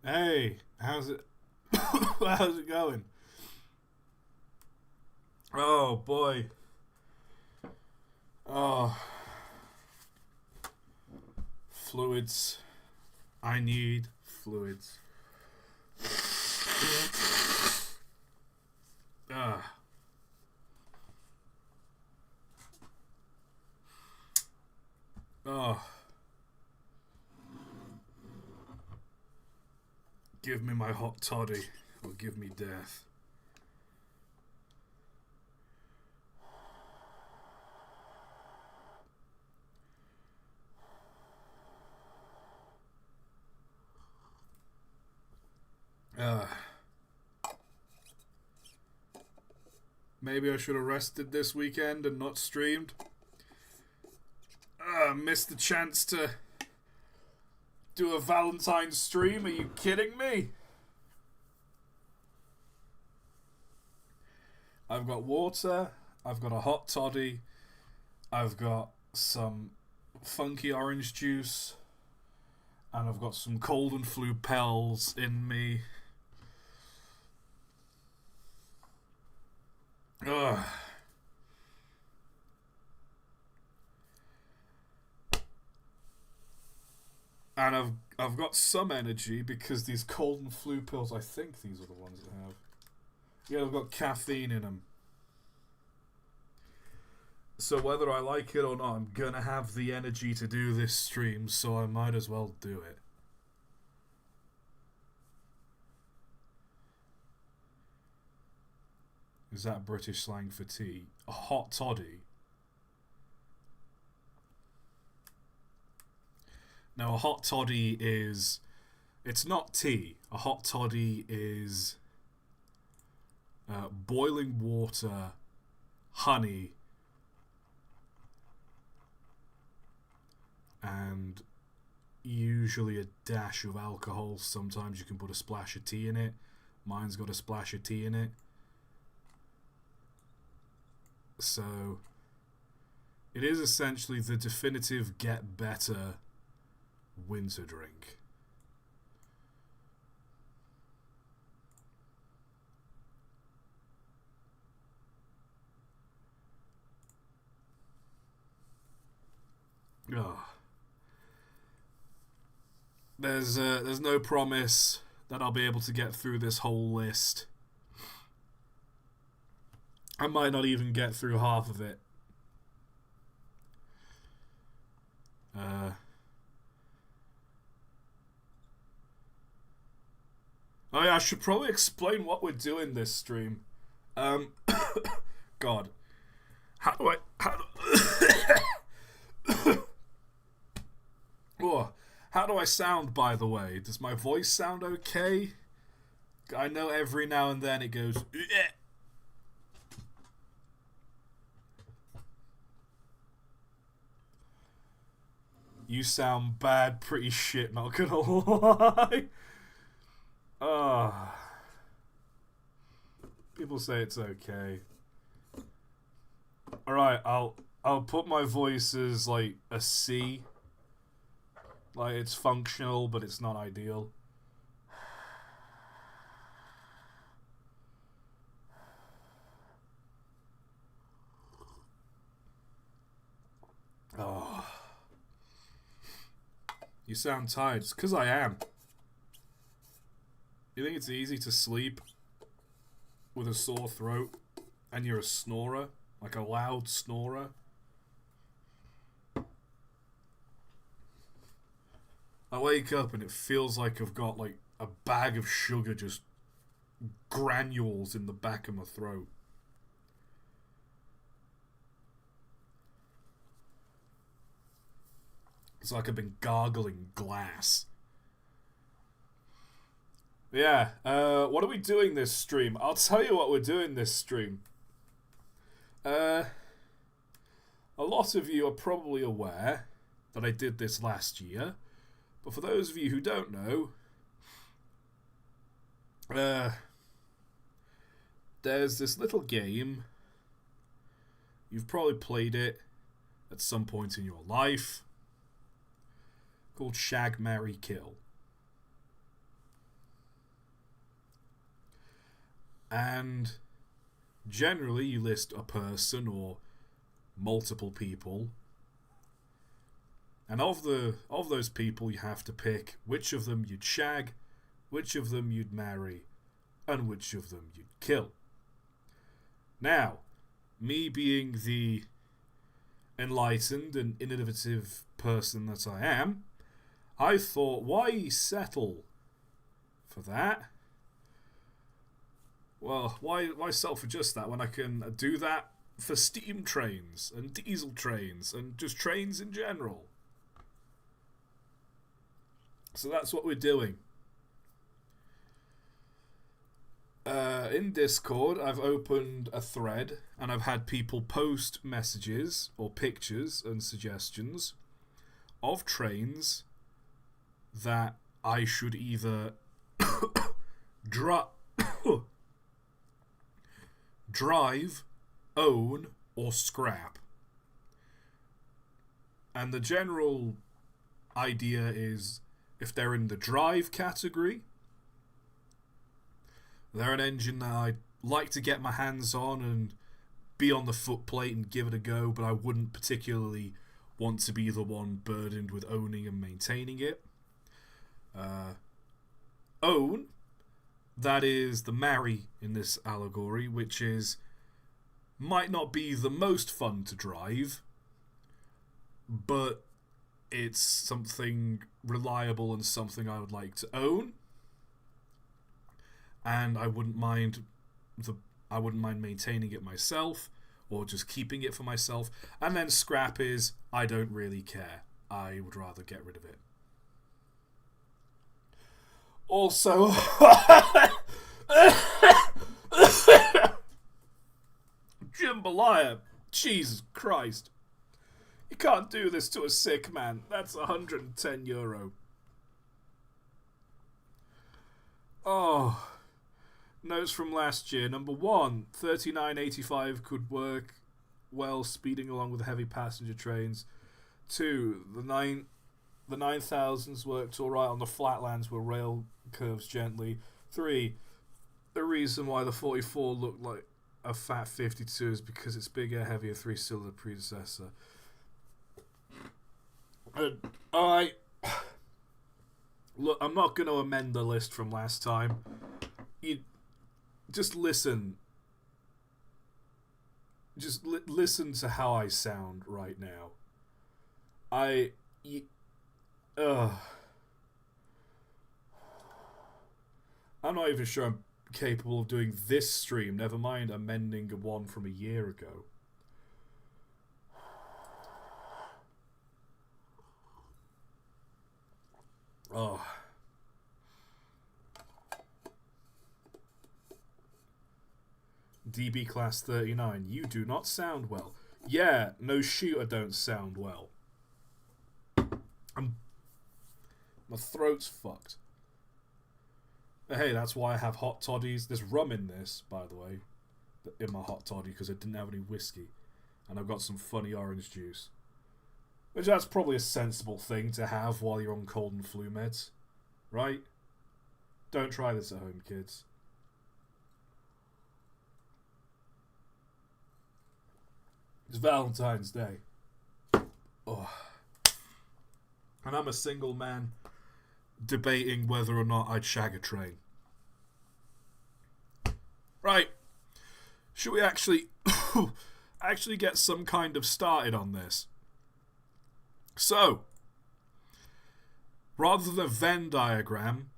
Hey, how's it? How's it going? Oh boy. Oh, fluids. I need fluids. Ah. Oh. Give me my hot toddy, or give me death. Maybe I should have rested this weekend and not streamed. Missed the chance to do a Valentines stream. Are you kidding me? I've got water, I've got a hot toddy, I've got some funky orange juice, and I've got some cold and flu pills in me. Ugh. And I've got some energy because these cold and flu pills, I think these are the ones that have. Yeah, they've got caffeine in them. So whether I like it or not, I'm gonna have the energy to do this stream, so I might as well do it. Is that British slang for tea? A hot toddy? Now, a hot toddy is... It's not tea. A hot toddy is boiling water, honey, and usually a dash of alcohol. Sometimes you can put a splash of tea in it. Mine's got a splash of tea in it. So it is essentially the definitive get better winter drink. Oh. There's no promise that I'll be able to get through this whole list. I might not even get through half of it. Oh yeah, I should probably explain what we're doing this stream. God. How do oh, how do I sound, by the way? Does my voice sound okay? I know every now and then it goes... You sound bad, pretty shit, not gonna lie. People say it's okay. Alright, I'll put my voice as like a C. Like it's functional, but it's not ideal. Oh. You sound tired. It's 'cause I am. You think it's easy to sleep with a sore throat and you're a snorer? Like a loud snorer? I wake up and it feels like I've got like a bag of sugar just granules in the back of my throat. It's like I've been gargling glass. Yeah, what are we doing this stream? I'll tell you what we're doing this stream. A lot of you are probably aware that I did this last year, but for those of you who don't know, there's this little game. You've probably played it at some point in your life, called Shag, Marry, Kill. And generally you list a person or multiple people, and of those people you have to pick which of them you'd shag, which of them you'd marry, and which of them you'd kill. Now, me being the enlightened and innovative person that I am, I thought, why settle for that? Well, why settle for just that when I can do that for steam trains and diesel trains and just trains in general? So that's what we're doing. In Discord, I've opened a thread and I've had people post messages or pictures and suggestions of trains that I should either drive, own, or scrap. And the general idea is, if they're in the drive category, they're an engine that I'd like to get my hands on and be on the footplate and give it a go, but I wouldn't particularly want to be the one burdened with owning and maintaining it. Own, that is the marry in this allegory, which is might not be the most fun to drive, but it's something reliable and something I would like to own, and I wouldn't mind maintaining it myself or just keeping it for myself. And then scrap is I don't really care. I would rather get rid of it. Also, Jambalaya, Jesus Christ. You can't do this to a sick man. That's €110. Oh. Notes from last year. Number 1, 3985 could work well speeding along with heavy passenger trains. 2, the 9000s worked alright on the flatlands where rail curves gently. 3, the reason why the 44 looked like a fat 52 is because it's bigger, heavier, 3-cylinder predecessor. Alright. Look, I'm not going to amend the list from last time. Just listen. Just listen to how I sound right now. I'm not even sure I'm capable of doing this stream, never mind amending one from a year ago. Oh. DB Class 39, you do not sound well. Yeah, no shooter don't sound well. My throat's fucked. But hey, that's why I have hot toddies. There's rum in this, by the way, in my hot toddy, because I didn't have any whiskey. And I've got some funny orange juice. Which that's probably a sensible thing to have while you're on cold and flu meds. Right? Don't try this at home, kids. It's Valentine's Day. Oh. And I'm a single man debating whether or not I'd shag a train. Right. Should we actually get some kind of started on this? So, rather than a Venn diagram,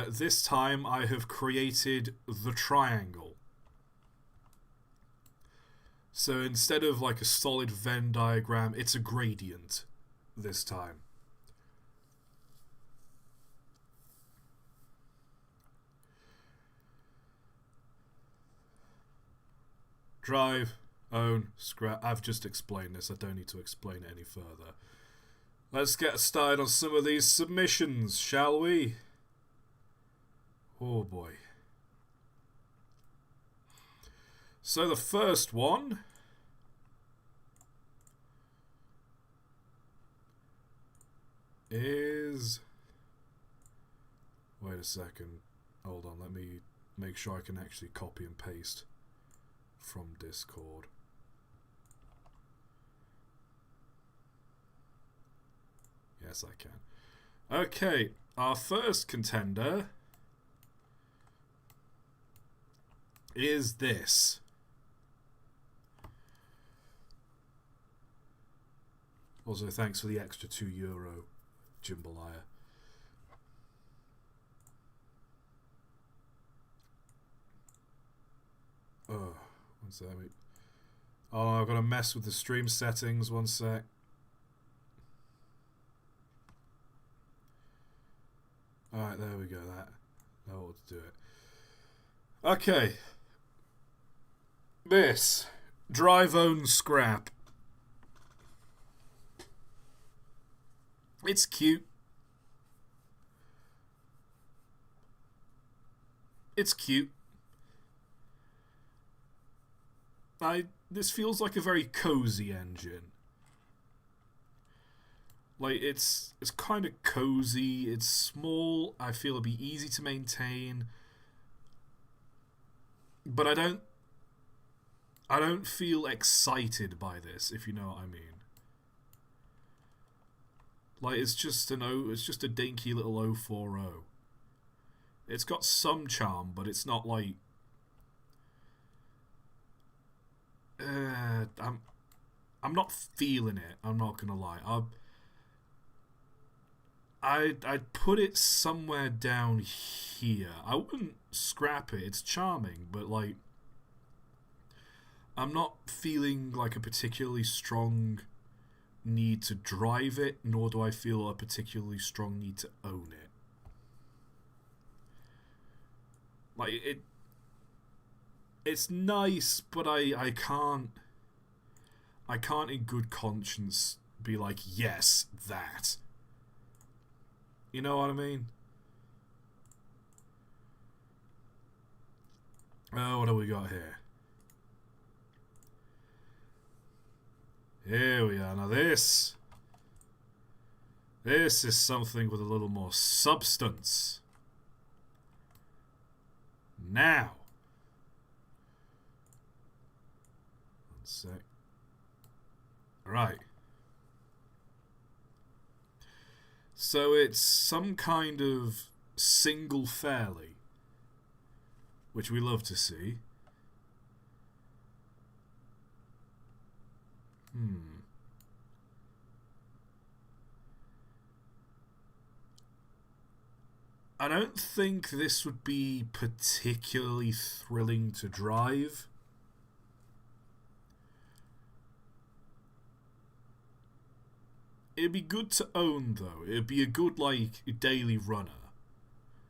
this time I have created the triangle. So instead of like a solid Venn diagram, it's a gradient this time. Drive, own, scrap. I've just explained this. I don't need to explain it any further. Let's get started on some of these submissions, shall we? Oh boy. So the first one is... Wait a second. Hold on, let me make sure I can actually copy and paste from Discord. Yes, I can. Okay, our first contender is this. Also, thanks for the extra €2, Jambalaya. Oh, one sec. Oh, I've got to mess with the stream settings. One sec. Alright, there we go. That ought to do it. Okay. This. Drive own scrap. It's cute. It's cute. This feels like a very cozy engine. Like, it's kind of cozy, it's small, I feel it'll be easy to maintain. But I don't feel excited by this, if you know what I mean. Like, it's just a dinky little 040. It's got some charm, but it's not like... I'm not feeling it, I'm not gonna lie. I'd put it somewhere down here. I wouldn't scrap it, it's charming, but like... I'm not feeling like a particularly strong need to drive it, nor do I feel a particularly strong need to own it. Like, it's nice, but I can't in good conscience be like, yes, that. You know what I mean? Oh, what do we got here? Here we are. Now this is something with a little more substance. Now. One sec. Right. So it's some kind of single fairly, which we love to see. I don't think this would be particularly thrilling to drive. It'd be good to own, though. It'd be a good, like, daily runner.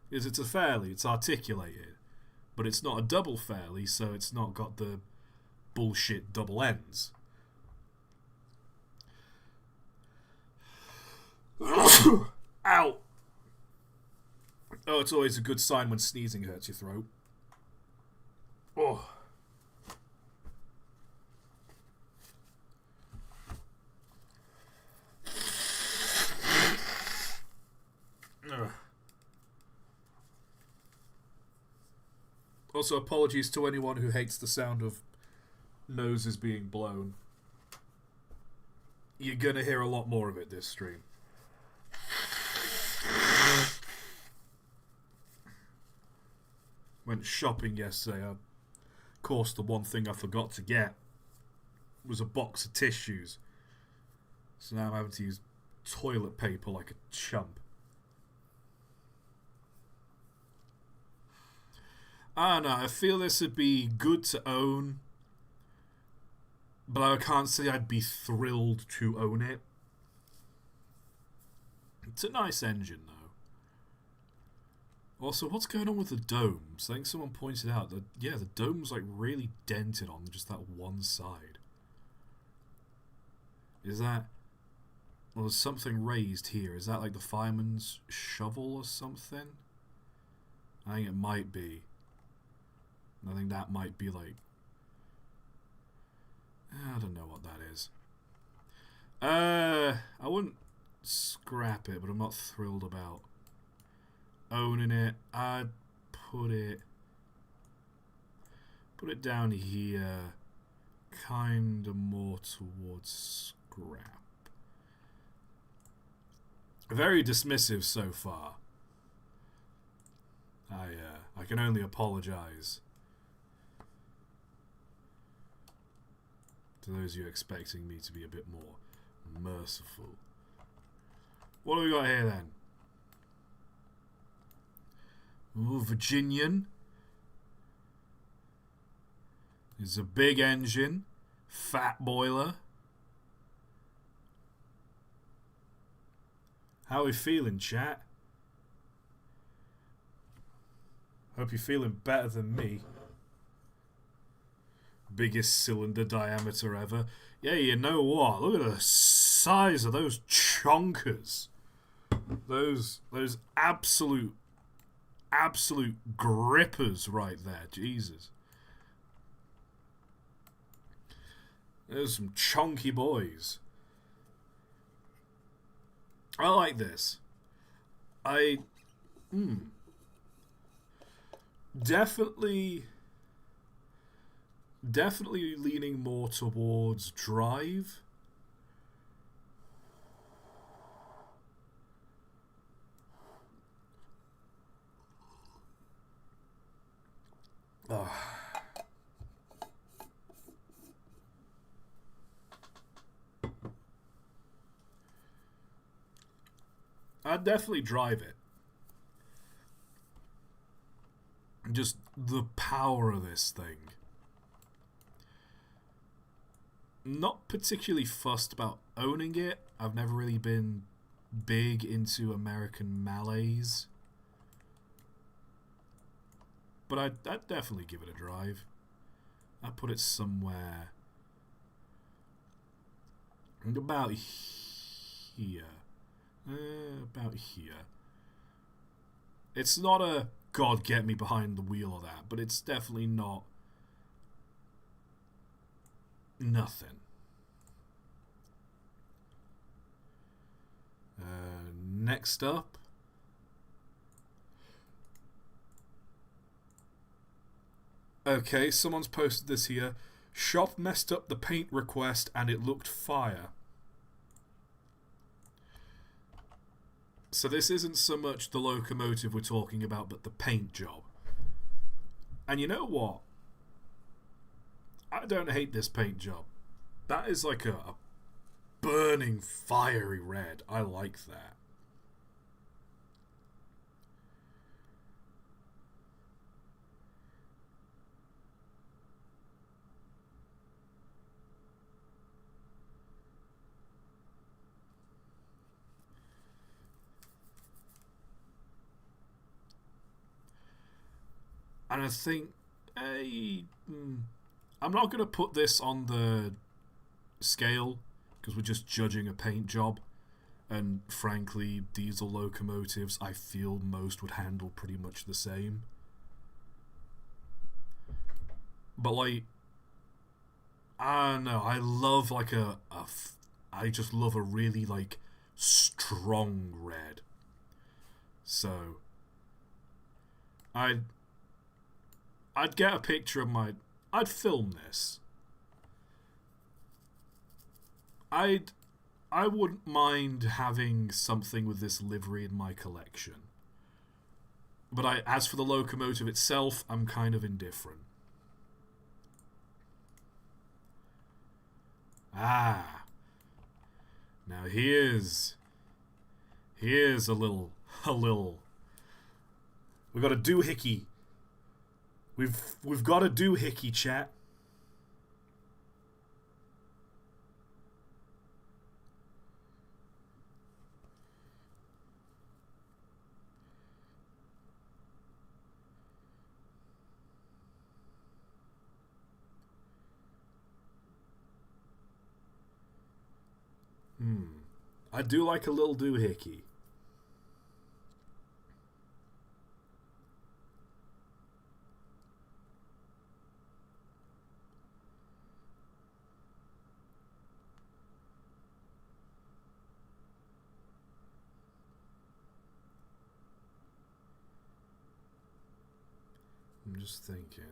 Because it's a fairly, it's articulated. But it's not a double fairly, so it's not got the bullshit double ends. Ow! Oh, it's always a good sign when sneezing hurts your throat. Oh. Also, apologies to anyone who hates the sound of noses being blown. You're gonna hear a lot more of it this stream. Went shopping yesterday. Of course, the one thing I forgot to get was a box of tissues. So now I'm having to use toilet paper like a chump. I don't know, I feel this would be good to own, but I can't say I'd be thrilled to own it. It's a nice engine, though. Also, what's going on with the domes? I think someone pointed out that, yeah, the dome's like really dented on just that one side. Is that... Well, there's something raised here. Is that like the fireman's shovel or something? I think it might be. I think that might be like... I don't know what that is. I wouldn't scrap it, but I'm not thrilled about owning it. I'd put it down here, kinda more towards scrap. Very dismissive so far. I can only apologise to those of you expecting me to be a bit more merciful. What have we got here then? Ooh, Virginian. There's a big engine. Fat boiler. How are we feeling, chat? Hope you're feeling better than me. Biggest cylinder diameter ever. Yeah, you know what? Look at the size of those chonkers. Those absolute grippers right there. Jesus. There's some chunky boys. I like this. Definitely leaning more towards drive. Oh. I'd definitely drive it. Just the power of this thing. Not particularly fussed about owning it. I've never really been big into American Malays. But I'd definitely give it a drive. I'd put it somewhere about here. About here. It's not a God get me behind the wheel or that, but it's definitely not nothing. Next up, okay, someone's posted this here. Shop messed up the paint request and it looked fire. So this isn't so much the locomotive we're talking about, but the paint job. And you know what? I don't hate this paint job. That is like a burning, fiery red. I like that. And I think, I'm not going to put this on the scale because we're just judging a paint job. And frankly, diesel locomotives, I feel most would handle pretty much the same. But like, I don't know, I love like I just love a really like strong red. So, I'd get a picture of I'd film this. I wouldn't mind having something with this livery in my collection. But as for the locomotive itself, I'm kind of indifferent. Ah. Now here's a little. We've got a doohickey. We've got a doohickey, chat. I do like a little doohickey. I'm just thinking.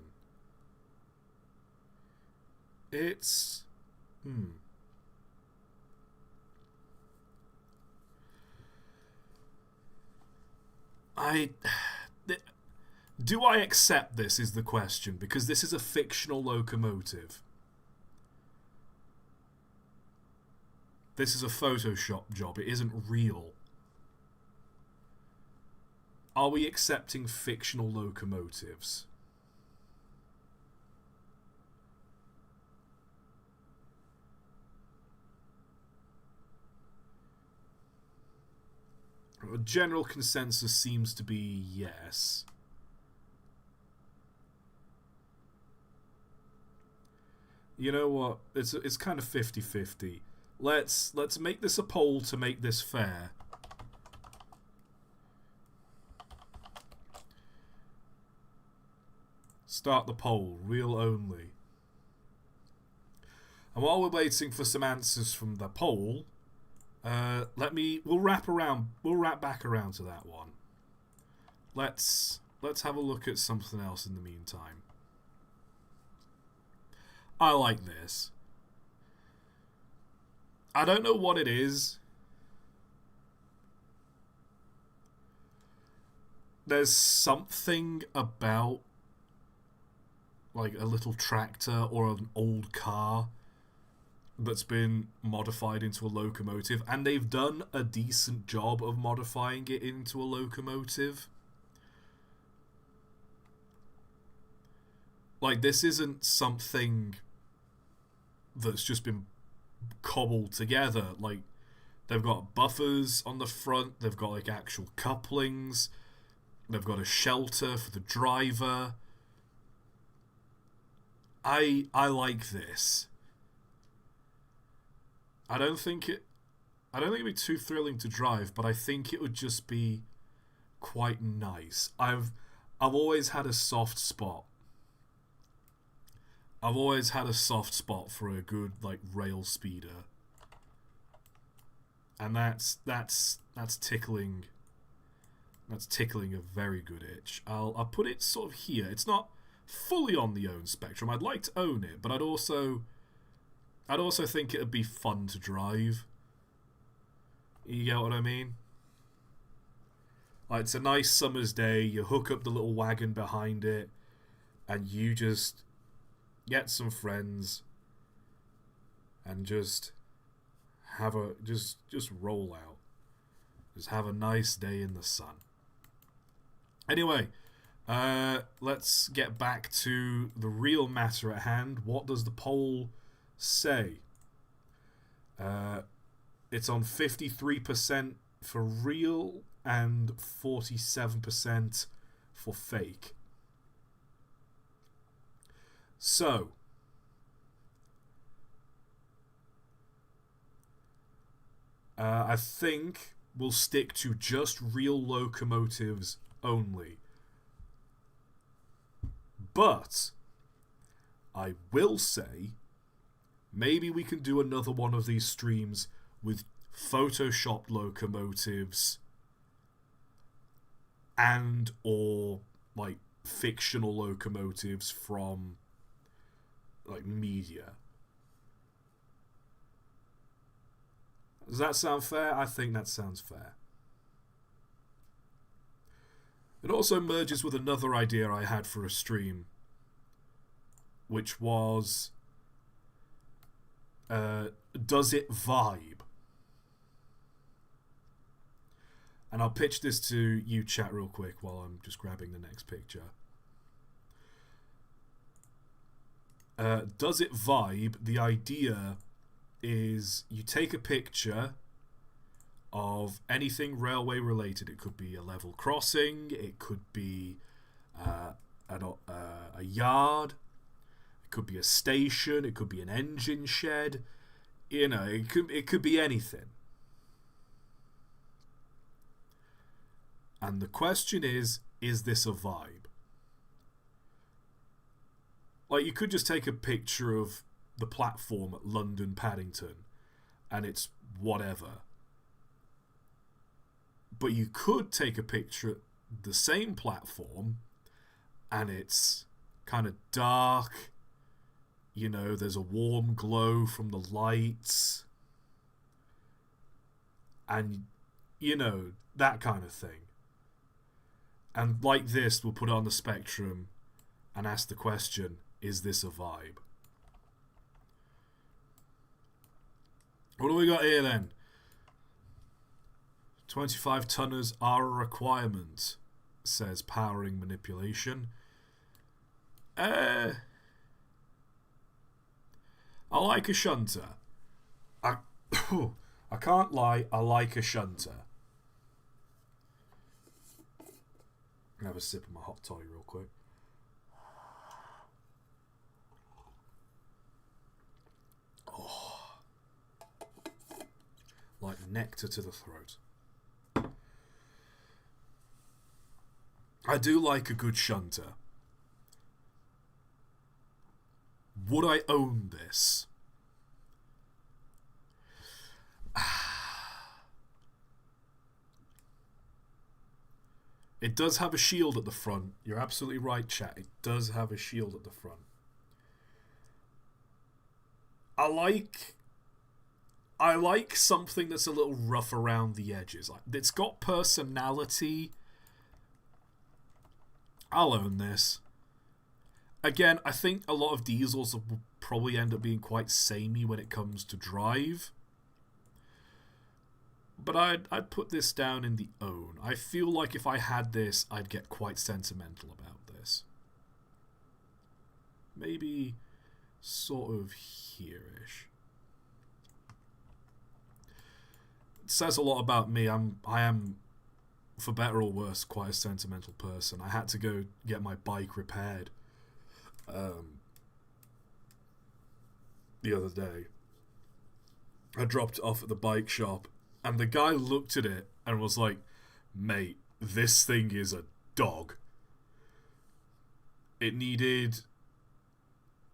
It's... I... Do I accept this is the question, because this is a fictional locomotive. This is a Photoshop job. It isn't real. Are we accepting fictional locomotives? A general consensus seems to be yes. You know what? It's kind of 50-50. Let's make this a poll to make this fair. Start the poll. Real only. And while we're waiting for some answers from the poll, we'll wrap back around to that one. Let's have a look at something else in the meantime. I like this. I don't know what it is. There's something about like a little tractor or an old car that's been modified into a locomotive, and they've done a decent job of modifying it into a locomotive. Like, this isn't something that's just been cobbled together. Like, they've got buffers on the front, they've got like actual couplings, they've got a shelter for the driver. I like this. I don't think it'd be too thrilling to drive, but I think it would just be quite nice. I've always had a soft spot. I've always had a soft spot for a good like rail speeder, and that's tickling. That's tickling a very good itch. I'll put it sort of here. It's not fully on the own spectrum. I'd like to own it, but I'd also think it'd be fun to drive. You get what I mean? Like, it's a nice summer's day, you hook up the little wagon behind it, and you just get some friends and just have a just roll out. Just have a nice day in the sun. Anyway, let's get back to the real matter at hand. What does the poll say? It's on 53% for real and 47% for fake. So, I think we'll stick to just real locomotives only. But I will say, maybe we can do another one of these streams with photoshopped locomotives and or like fictional locomotives from like media. Does that sound fair? I think that sounds fair. It also merges with another idea I had for a stream, which was, does it vibe? And I'll pitch this to you, chat, real quick while I'm just grabbing the next picture. Does it vibe? The idea is you take a picture of anything railway related. It could be a level crossing, it could be a yard, it could be a station, it could be an engine shed. You know, it could be anything. And the question is this a vibe? Like, you could just take a picture of the platform at London Paddington and it's whatever. But you could take a picture at the same platform and it's kind of dark. You know, there's a warm glow from the lights. And, you know, that kind of thing. And like this, we'll put it on the spectrum and ask the question, is this a vibe? What do we got here then? 25 tonners are a requirement, says Powering Manipulation. I like a shunter. I can't lie, I like a shunter. I'm gonna have a sip of my hot toddy real quick. Oh, like nectar to the throat. I do like a good shunter. Would I own this? It does have a shield at the front. You're absolutely right, chat. It does have a shield at the front. I like something that's a little rough around the edges. It's got personality. I'll own this. Again, I think a lot of diesels will probably end up being quite samey when it comes to drive. But I'd put this down in the own. I feel like if I had this, I'd get quite sentimental about this. Maybe sort of here-ish. It says a lot about me. I am, for better or worse, quite a sentimental person. I had to go get my bike repaired the other day. I dropped it off at the bike shop. And the guy looked at it and was like, mate, this thing is a dog. It needed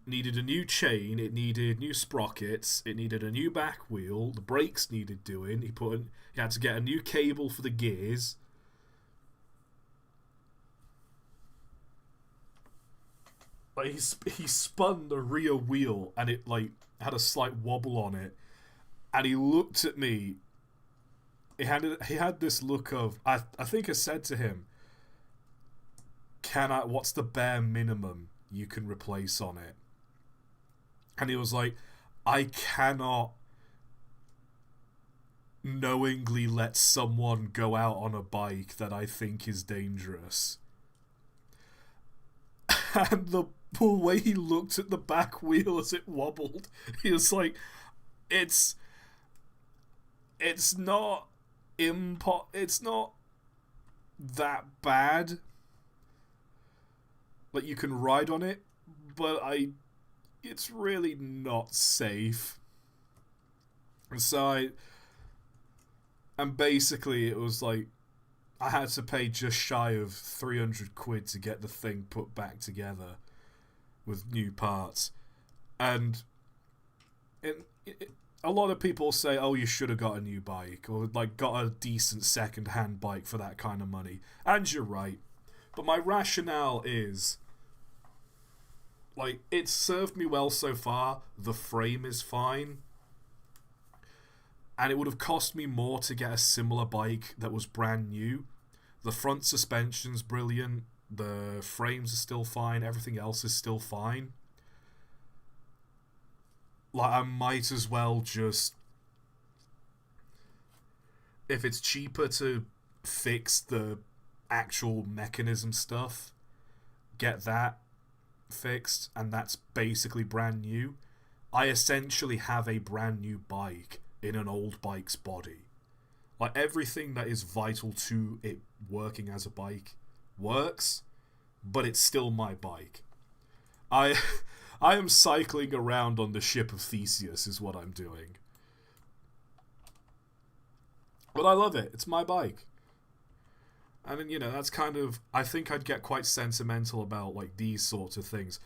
a new chain, it needed new sprockets, it needed a new back wheel, the brakes needed doing, he had to get a new cable for the gears. Like he spun the rear wheel and it like had a slight wobble on it. And he looked at me. He had this look of, I think I said to him, what's the bare minimum you can replace on it? And he was like, I cannot knowingly let someone go out on a bike that I think is dangerous. And the way he looked at the back wheel as it wobbled, he was like, it's not that bad. Like, you can ride on it, but it's really not safe. And basically it was like I had to pay just shy of 300 quid to get the thing put back together with new parts. And a lot of people say, oh, you should have got a new bike, or like got a decent second-hand bike for that kind of money. And you're right. But my rationale is, like, it's served me well so far. The frame is fine. And it would have cost me more to get a similar bike that was brand new. The front suspension's brilliant. The frames are still fine. Everything else is still fine. Like, I might as well just, if it's cheaper to fix the actual mechanism stuff, get that fixed, and that's basically brand new. I essentially have a brand new bike in an old bike's body. Like, everything that is vital to it working as a bike works, but it's still my bike. I am cycling around on the ship of Theseus is what I'm doing. But I love it. It's my bike. And then, that's kind of, I think I'd get quite sentimental about like these sorts of things.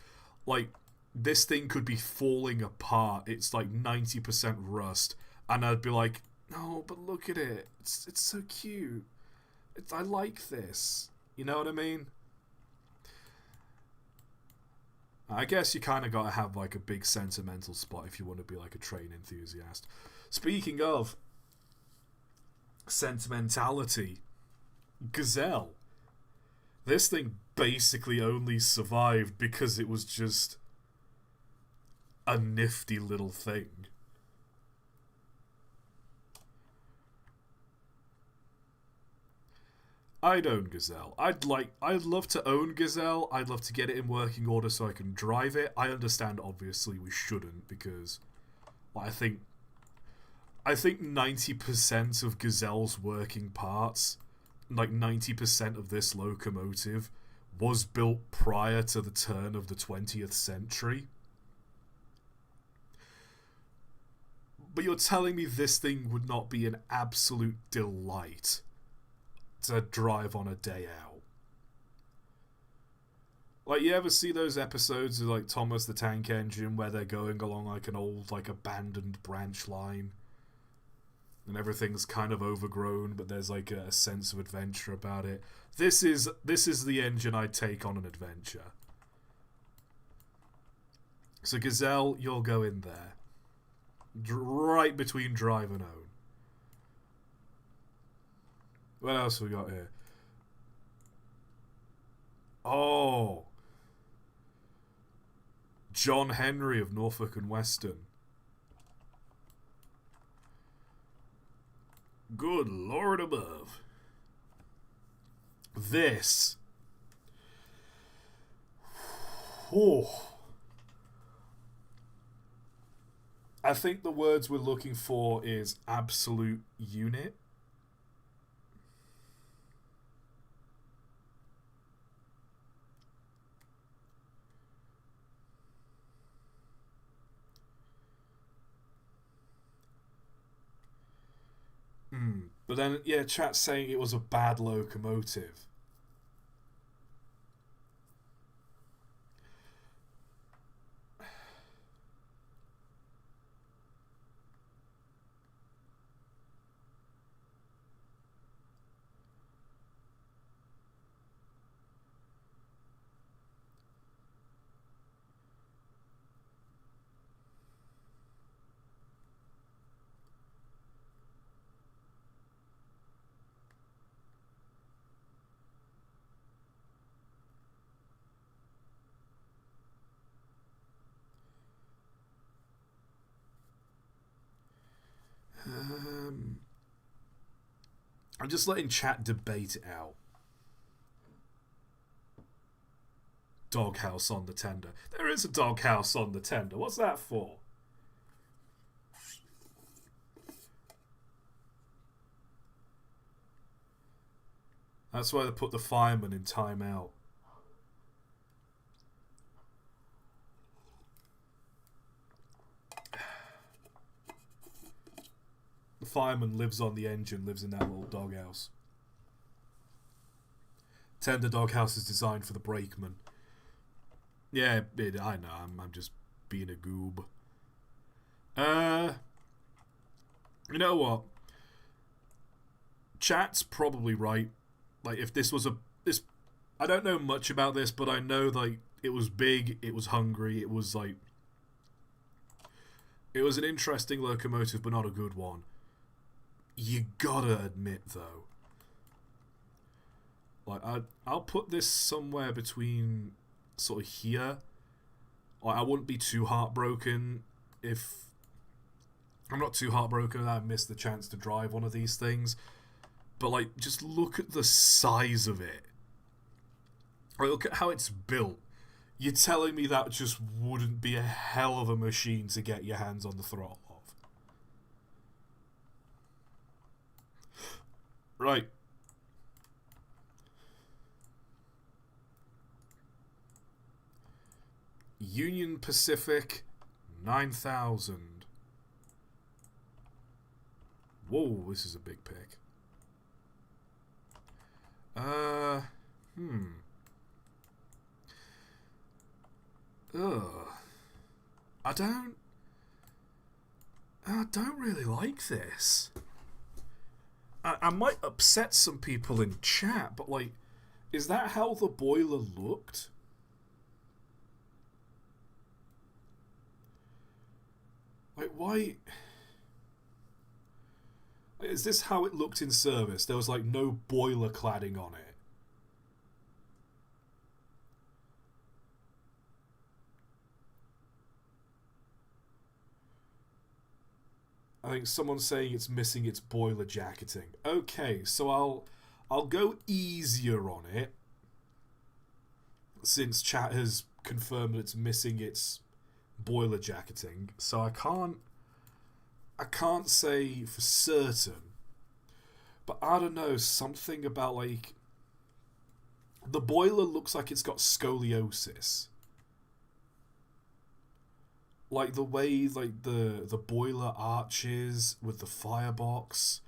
Like, this thing could be falling apart. It's like 90% rust, and I'd be like, no, but look at it. It's so cute. I like this. You know what I mean? I guess you kind of got to have like a big sentimental spot if you want to be like a train enthusiast. Speaking of sentimentality, Gazelle. This thing basically only survived because it was just a nifty little thing. I'd own Gazelle. I'd love to own Gazelle. I'd love to get it in working order so I can drive it. I understand obviously we shouldn't because I think 90% of Gazelle's working parts, like 90% of this locomotive, was built prior to the turn of the 20th century. But you're telling me this thing would not be an absolute delight to drive on a day out? Like, you ever see those episodes of like Thomas the Tank Engine where they're going along like an old like abandoned branch line and everything's kind of overgrown, but there's like a sense of adventure about it? This is the engine I'd take on an adventure. So Gazelle, you'll go in there, right between drive and own. What else we got here? Oh, John Henry of Norfolk and Western. Good Lord above. This. Oh. I think the words we're looking for is absolute unit. But then, yeah, chat's saying it was a bad locomotive. I'm just letting chat debate it out. Doghouse on the tender. There is a doghouse on the tender. What's that for? That's why they put the fireman in timeout. The fireman lives on the engine, lives in that little doghouse. Tender doghouse is designed for the brakeman. Yeah, I know. I'm just being a goob. You know what? Chat's probably right. Like, if this was this, I don't know much about this, but I know like it was big, it was hungry, it was like, it was an interesting locomotive, but not a good one. You gotta admit though, like I'll put this somewhere between sort of here. Like, I wouldn't be too heartbroken if I'm not too heartbroken that I missed the chance to drive one of these things. But like, just look at the size of it. Like, look at how it's built. You're telling me that just wouldn't be a hell of a machine to get your hands on the throttle of? Right. Union Pacific 9000. Whoa, this is a big pick. Uh, hmm. Ugh. I don't. I don't really like this. I might upset some people in chat, but like, is that how the boiler looked? Like, why? Is this how it looked in service? There was like no boiler cladding on it. I think someone's saying it's missing its boiler jacketing. Okay, so I'll go easier on it, since chat has confirmed that it's missing its boiler jacketing. So I can't say for certain, but I don't know, something about like the boiler looks like it's got scoliosis. Like the way like the boiler arches with the firebox.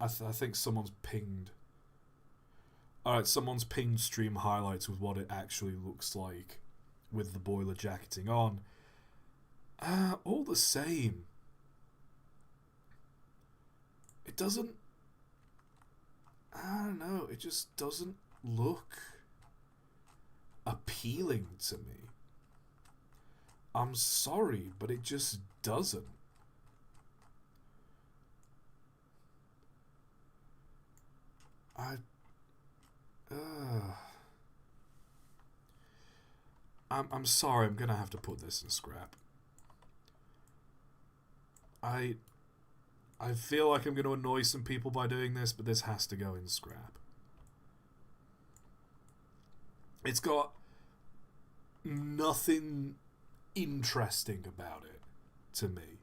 I think someone's pinged. Alright, someone's pinged stream highlights with what it actually looks like with the boiler jacketing on. All the same. It doesn't... I don't know, it just doesn't look appealing to me. I'm sorry, but it just doesn't. I'm sorry, I'm gonna have to put this in scrap. I feel like I'm gonna annoy some people by doing this, but this has to go in scrap. It's got nothing interesting about it to me.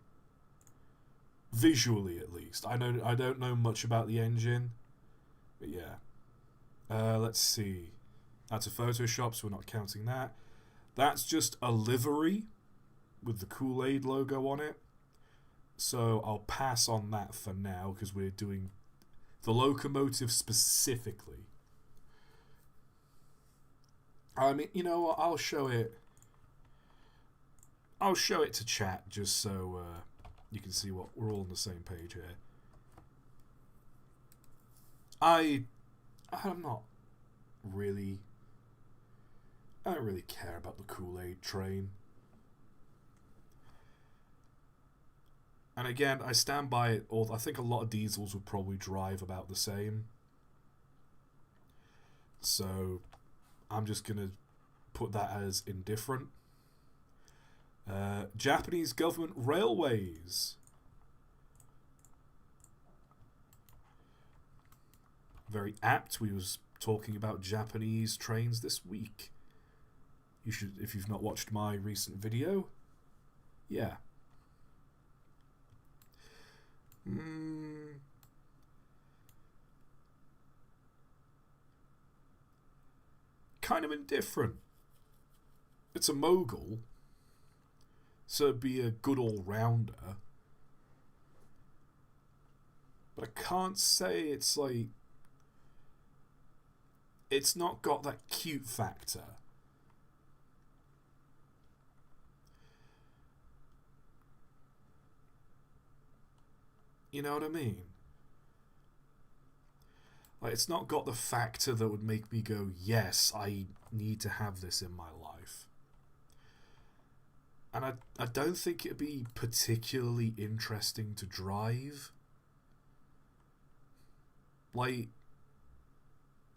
Visually, at least. I don't know much about the engine, but yeah. Let's see. That's a Photoshop, so we're not counting that. That's just a livery with the Kool-Aid logo on it. So I'll pass on that for now, because we're doing the locomotive specifically. I mean, you know what? I'll show it to chat, just so you can see what we're all on the same page here. I'm not really... I don't really care about the Kool-Aid train. And again, I stand by it. I think a lot of diesels would probably drive about the same. So I'm just going to put that as indifferent. Japanese government railways. Very apt. We was talking about Japanese trains this week. You should, if you've not watched my recent video. Yeah. Kind of indifferent. It's a mogul, so it'd be a good all-rounder. But I can't say it's like... It's not got that cute factor. You know what I mean? Like, it's not got the factor that would make me go, yes, I need to have this in my life. And I don't think it'd be particularly interesting to drive. Like,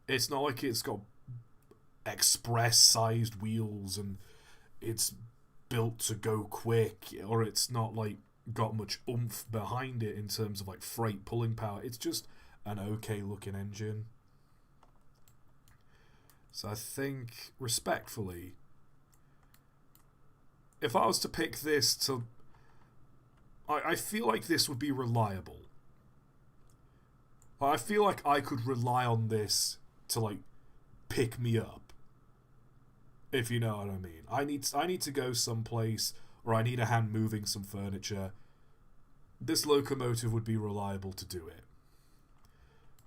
it's not like it's got express-sized wheels and it's built to go quick, or it's not like got much oomph behind it in terms of like freight pulling power. It's just an okay looking engine. So I think, respectfully, if I was to pick this to... I feel like this would be reliable. I feel like I could rely on this to like pick me up, if you know what I mean. I need to go someplace, or I need a hand moving some furniture. This locomotive would be reliable to do it.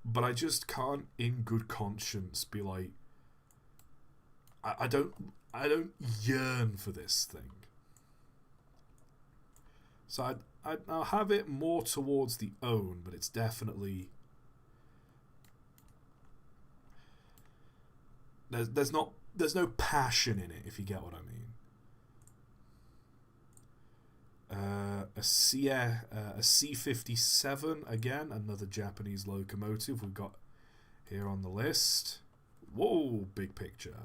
but I just can't, in good conscience, be like, I don't yearn for this thing. So I'll have it more towards the own, but it's definitely there's no passion in it, if you get what I mean. A C57 again, another Japanese locomotive we've got here on the list. Whoa, big picture.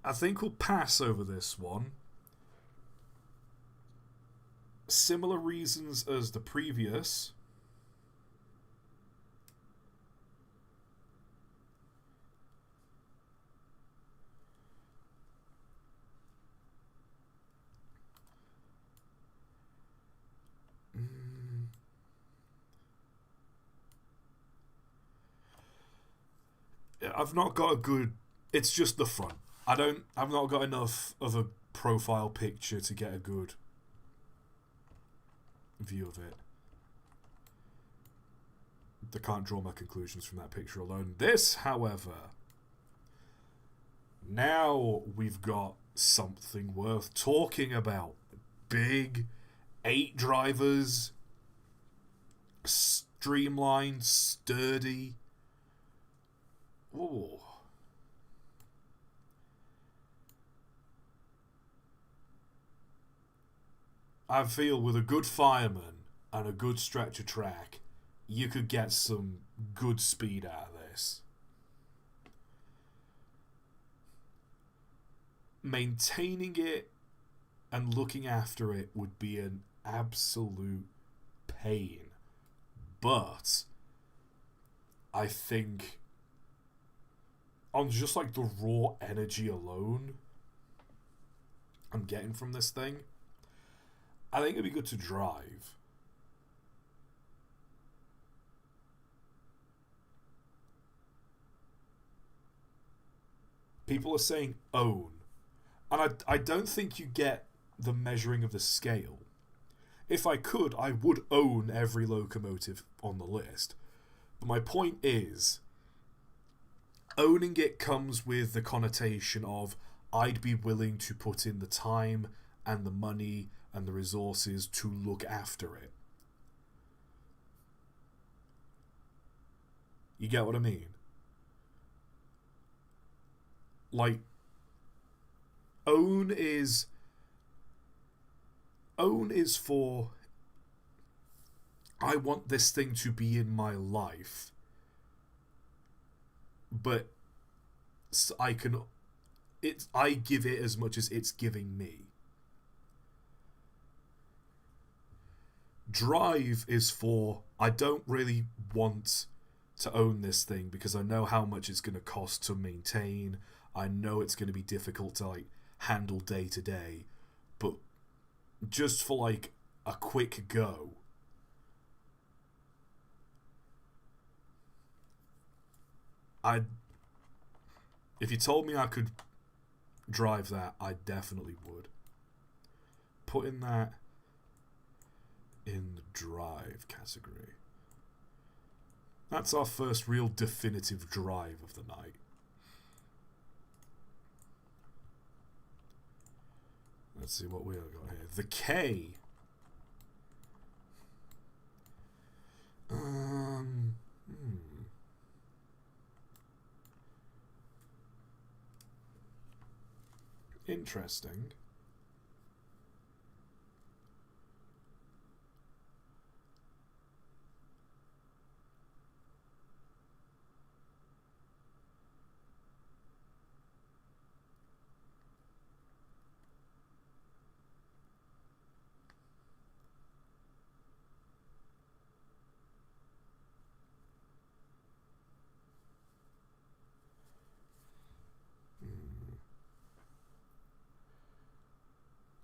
I think we'll pass over this one. Similar reasons as the previous. I've not got a good. It's just the front. I've not got enough of a profile picture to get a good view of it. I can't draw my conclusions from that picture alone. This, however, now we've got something worth talking about. Big 8 drivers, streamlined, sturdy. Ooh. I feel with a good fireman and a good stretch of track, you could get some good speed out of this. Maintaining it and looking after it would be an absolute pain. But I think on just like the raw energy alone I'm getting from this thing, I think it'd be good to drive. People are saying own. And I don't think you get the measuring of the scale. If I could, I would own every locomotive on the list. But my point is, owning it comes with the connotation of I'd be willing to put in the time and the money and the resources to look after it. You get what I mean? Like, own is for I want this thing to be in my life, but I give it as much as it's giving me. Drive is for I don't really want to own this thing because I know how much it's going to cost to maintain. I know it's going to be difficult to like handle day to day, but just for like a quick go, if you told me I could drive that, I definitely would. Putting that in the drive category. That's our first real definitive drive of the night. Let's see what we got here. The K. Interesting.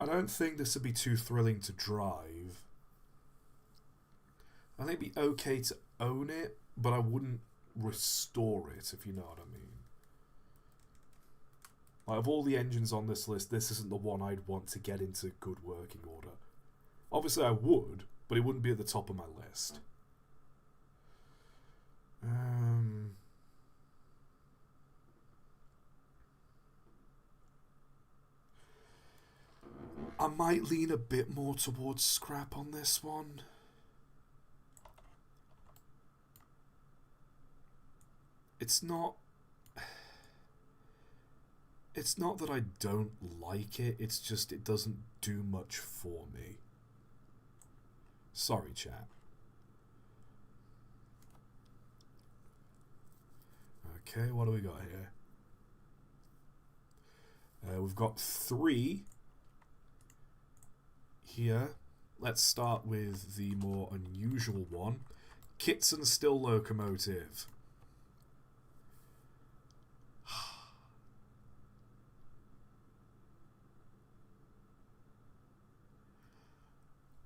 I don't think this would be too thrilling to drive. I think it'd be okay to own it, but I wouldn't restore it, if you know what I mean. Like, of all the engines on this list, this isn't the one I'd want to get into good working order. Obviously I would, but it wouldn't be at the top of my list. I might lean a bit more towards scrap on this one. It's not that I don't like it, it's just it doesn't do much for me. Sorry, chat. Okay, what do we got here? We've got 3 here. Let's start with the more unusual one. Kitson Still Locomotive.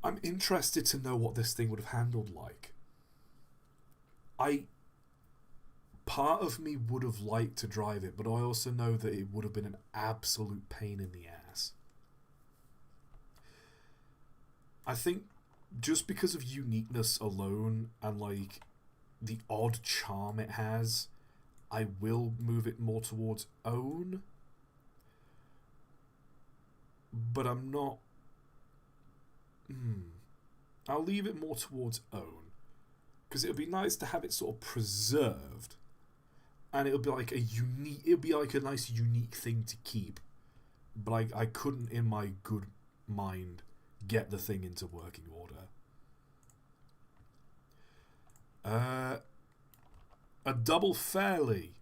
I'm interested to know what this thing would have handled like. Part of me would have liked to drive it, but I also know that it would have been an absolute pain in the ass. I think just because of uniqueness alone and like the odd charm it has, I will move it more towards own. But I'm not... I'll leave it more towards own. Because it would be nice to have it sort of preserved. And it would be like a nice unique thing to keep. But I couldn't in my good mind get the thing into working order. A double fairly.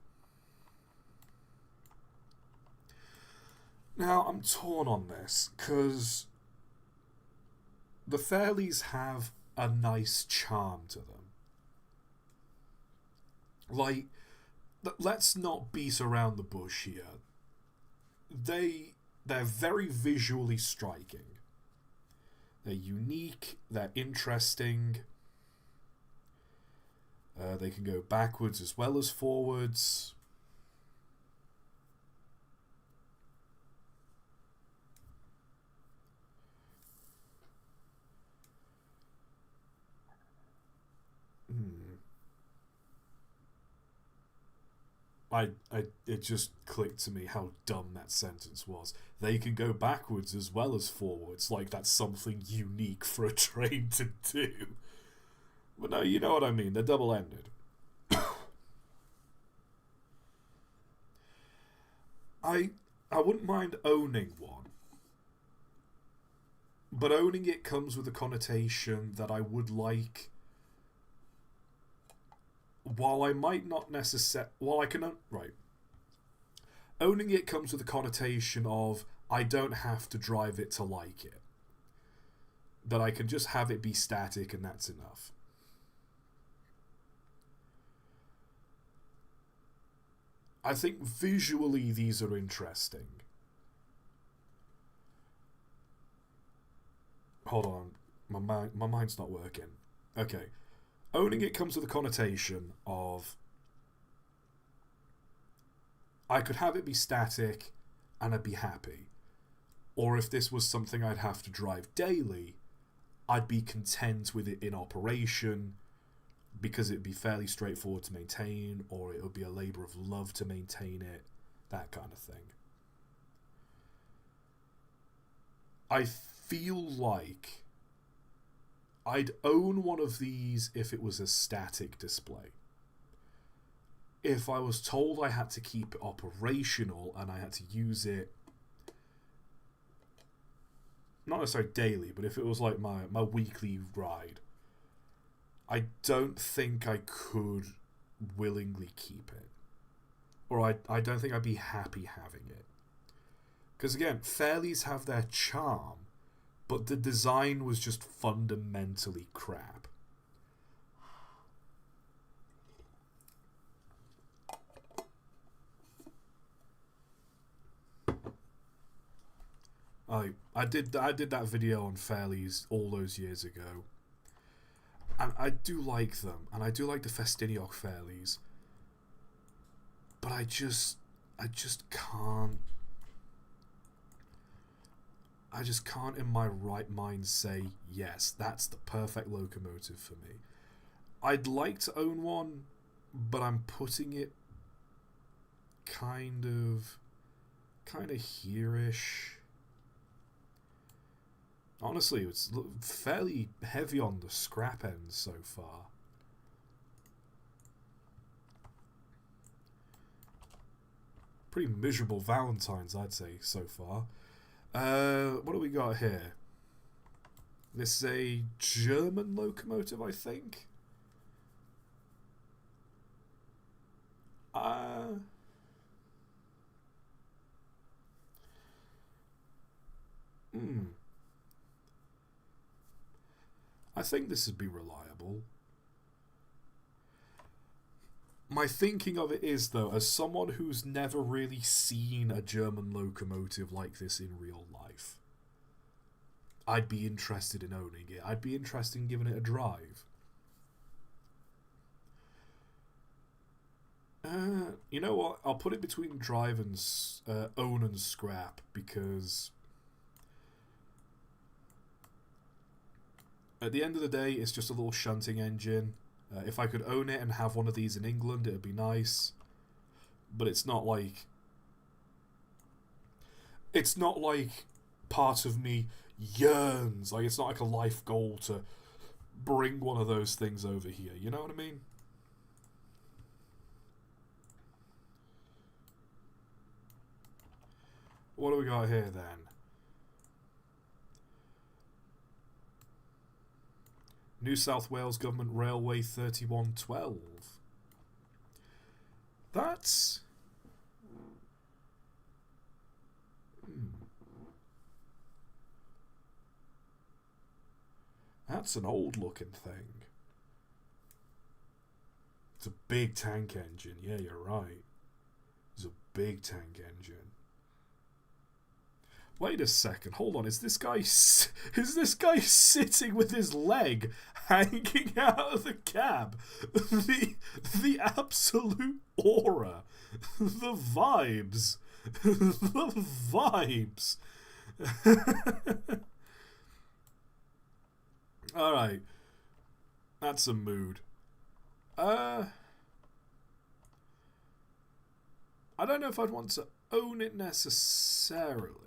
Now, I'm torn on this, because the Fairleys have a nice charm to them. Like, let's not beat around the bush here. They're very visually striking. They're unique, they're interesting. They can go backwards as well as forwards. It just clicked to me how dumb that sentence was. They can go backwards as well as forwards, like that's something unique for a train to do. But no, you know what I mean, they're double-ended. I wouldn't mind owning one. But owning it comes with a connotation that I would like... While I might not necessarily... Right. Owning it comes with a connotation of I don't have to drive it to like it. That I can just have it be static and that's enough. I think visually these are interesting. Hold on. My mind's not working. Okay. Owning it comes with a connotation of I could have it be static and I'd be happy. Or if this was something I'd have to drive daily, I'd be content with it in operation because it'd be fairly straightforward to maintain, or it would be a labour of love to maintain it, that kind of thing. I feel like I'd own one of these if it was a static display. If I was told I had to keep it operational and I had to use it, not necessarily daily, but if it was like my weekly ride, I don't think I could willingly keep it. Or I don't think I'd be happy having it. Because again, Fairleys have their charm, but the design was just fundamentally crap. I did that video on Fairleys all those years ago. And I do like them, and I do like the Festiniog Fairleys. But I just can't I just can't in my right mind say, yes, that's the perfect locomotive for me. I'd like to own one, but I'm putting it kind of here-ish. Honestly, it's fairly heavy on the scrap end so far. Pretty miserable Valentines, I'd say, so far. What do we got here? This is a German locomotive, I think. I think this would be reliable. My thinking of it is, though, as someone who's never really seen a German locomotive like this in real life, I'd be interested in owning it. I'd be interested in giving it a drive. You know what? I'll put it between drive and own and scrap, because at the end of the day, it's just a little shunting engine. If I could own it and have one of these in England, it would be nice. But it's not like part of me yearns. Like, it's not like a life goal to bring one of those things over here. You know what I mean? What do we got here then? New South Wales Government Railway 3112. That's... That's an old looking thing. It's a big tank engine. Yeah, you're right. It's a big tank engine. Wait a second, hold on, is this guy sitting with his leg hanging out of the cab? The absolute aura, the vibes, the vibes. Alright, that's a mood. I don't know if I'd want to own it necessarily.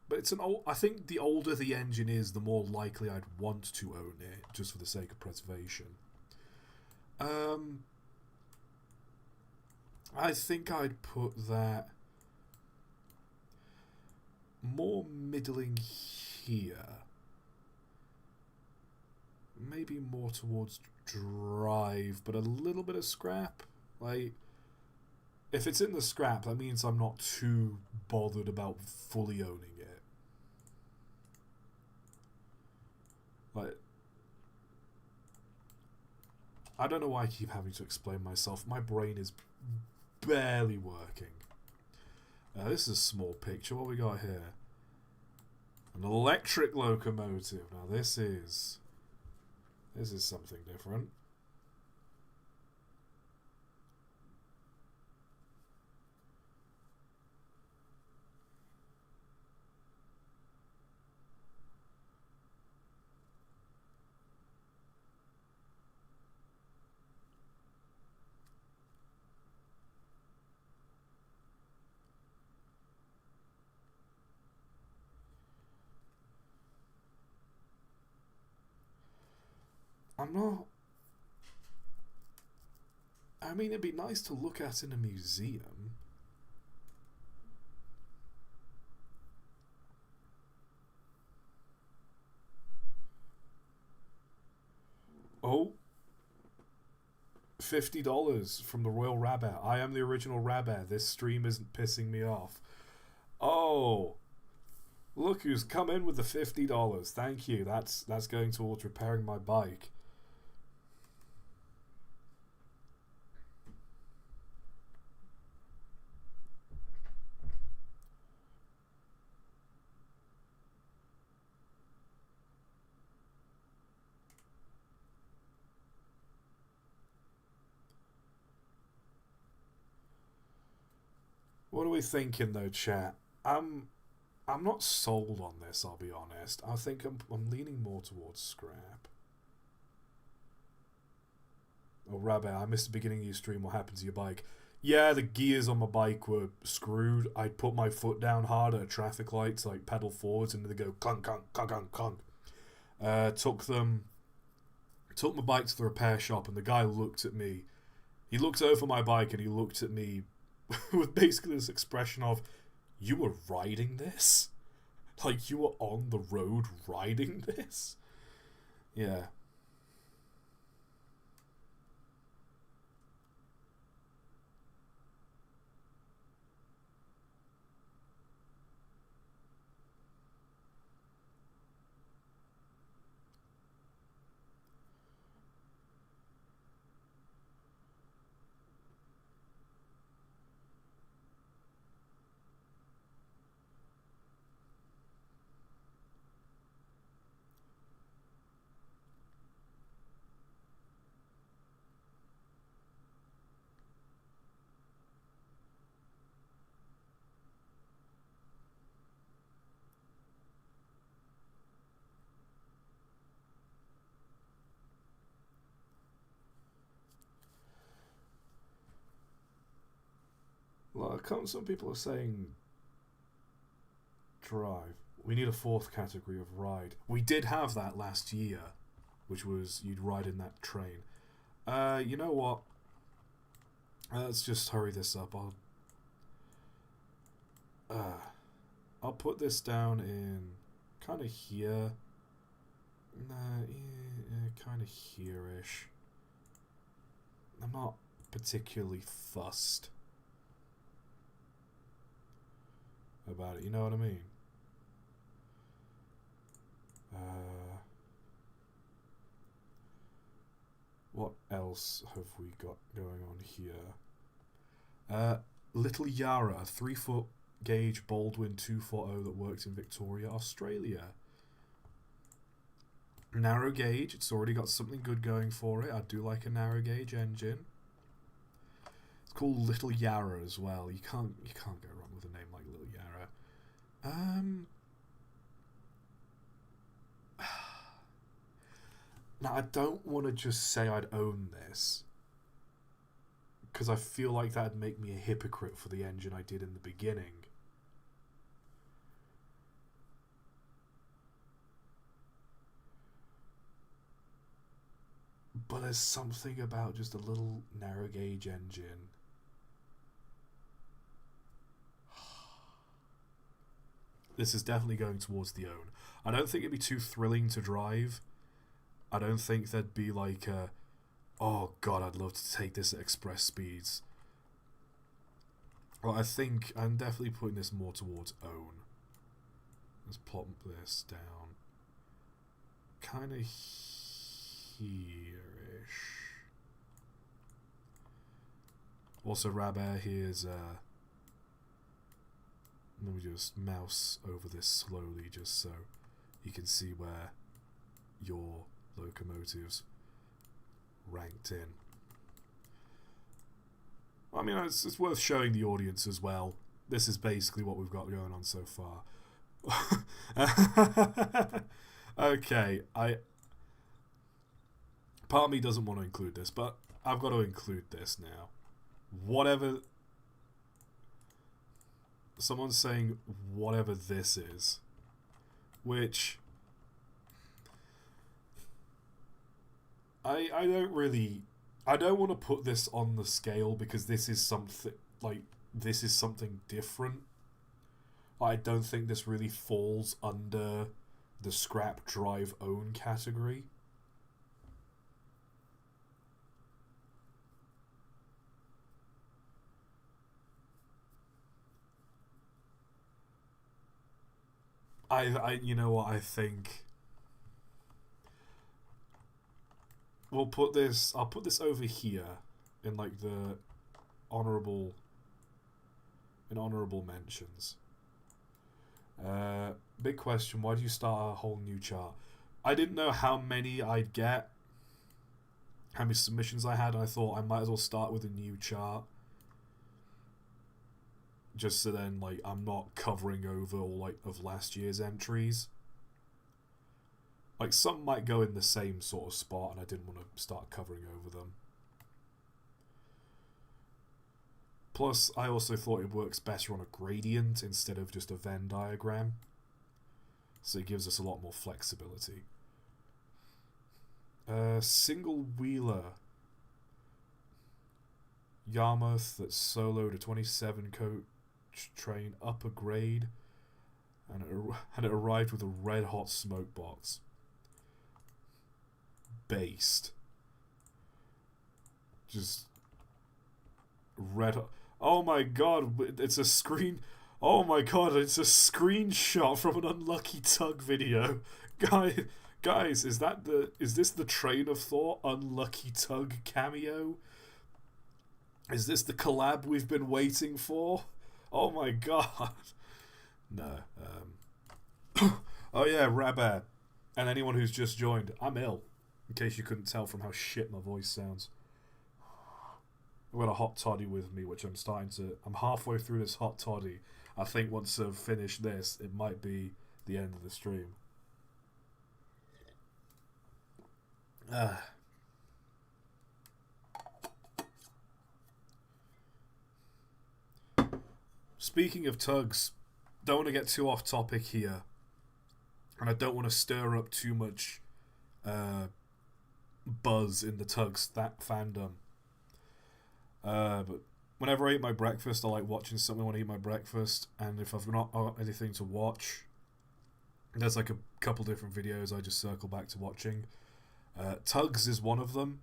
But it's an old. I think the older the engine is, the more likely I'd want to own it, just for the sake of preservation. I think I'd put that more middling here. Maybe more towards drive, but a little bit of scrap. Like, if it's in the scrap, that means I'm not too bothered about fully owning it. Like, I don't know why I keep having to explain myself. My brain is barely working. This is a small picture. What we got here? An electric locomotive. Now this is something different. I mean, it'd be nice to look at in a museum. Oh. $50 from the Royal Rabbit. I am the original Rabbit. This stream isn't pissing me off. Oh. Look who's come in with the $50. Thank you. That's going towards repairing my bike. What are we thinking though, chat? I'm not sold on this, I'll be honest. I think I'm leaning more towards scrap. Oh, Rabbit, I missed the beginning of your stream. What happened to your bike? Yeah, the gears on my bike were screwed. I'd put my foot down hard at a traffic light to like pedal forwards, and they go clunk, clunk, clunk, clunk, clunk. Took my bike to the repair shop, and the guy looked at me. He looked over my bike, and he looked at me with basically this expression of, "You were riding this? Like you were on the road riding this?" Yeah. Well, some people are saying drive. We need a fourth category of ride. We did have that last year, which was you'd ride in that train. You know what? Let's just hurry this up. I'll put this down in kind of here. Nah, kind of here-ish. I'm not particularly fussed about it, you know what I mean? What else have we got going on here? Little Yara, a 3-foot gauge Baldwin 240 that works in Victoria, Australia. Narrow gauge, it's already got something good going for it. I do like a narrow gauge engine. It's called Little Yara as well. You can't go wrong with a name like Little Yara. Now I don't want to just say I'd own this, because I feel like that'd make me a hypocrite for the engine I did in the beginning. But there's something about just a little narrow gauge engine. This is definitely going towards the own. I don't think it'd be too thrilling to drive. I don't think there'd be like a, oh god, I'd love to take this at express speeds. Well, I think I'm definitely putting this more towards own. Let's plop this down. Kind of here-ish. Also, Rabair, here's let me just mouse over this slowly just so you can see where your locomotives ranked in. I mean, it's worth showing the audience as well. This is basically what we've got going on so far. Okay, part of me doesn't want to include this, but I've got to include this now. Whatever... Someone's saying whatever this is, which I don't want to put this on the scale because this is something different. I don't think this really falls under the scrap drive own category. You know what, I think I'll put this over here in like the honorable mentions. Big question, why do you start a whole new chart? I didn't know how many I'd get, how many submissions I had, and I thought I might as well start with a new chart. just so then like I'm not covering over all like of last year's entries. Like some might go in the same sort of spot, and I didn't want to start covering over them. Plus, I also thought it works better on a gradient instead of just a Venn diagram, so it gives us a lot more flexibility. Single wheeler Yarmouth that soloed a 27 coach train up a grade, and it arrived with a red hot smoke box. Based. Just red hot. Oh my god, it's a screen. Oh my god, it's a screenshot from an Unlucky Tug video. Guys, is this the Train of Thought Unlucky Tug cameo? Is this the collab we've been waiting for? Oh my god. No. Oh yeah, Rabab. And anyone who's just joined, I'm ill. In case you couldn't tell from how shit my voice sounds. I've got a hot toddy with me, which I'm halfway through this hot toddy. I think once I've finished this, it might be the end of the stream. Speaking of Tugs, don't want to get too off topic here, and I don't want to stir up too much buzz in the Tugs fandom. But whenever I eat my breakfast, I like watching something when I eat my breakfast, and if I've not got anything to watch, there's like a couple different videos I just circle back to watching. Tugs is one of them.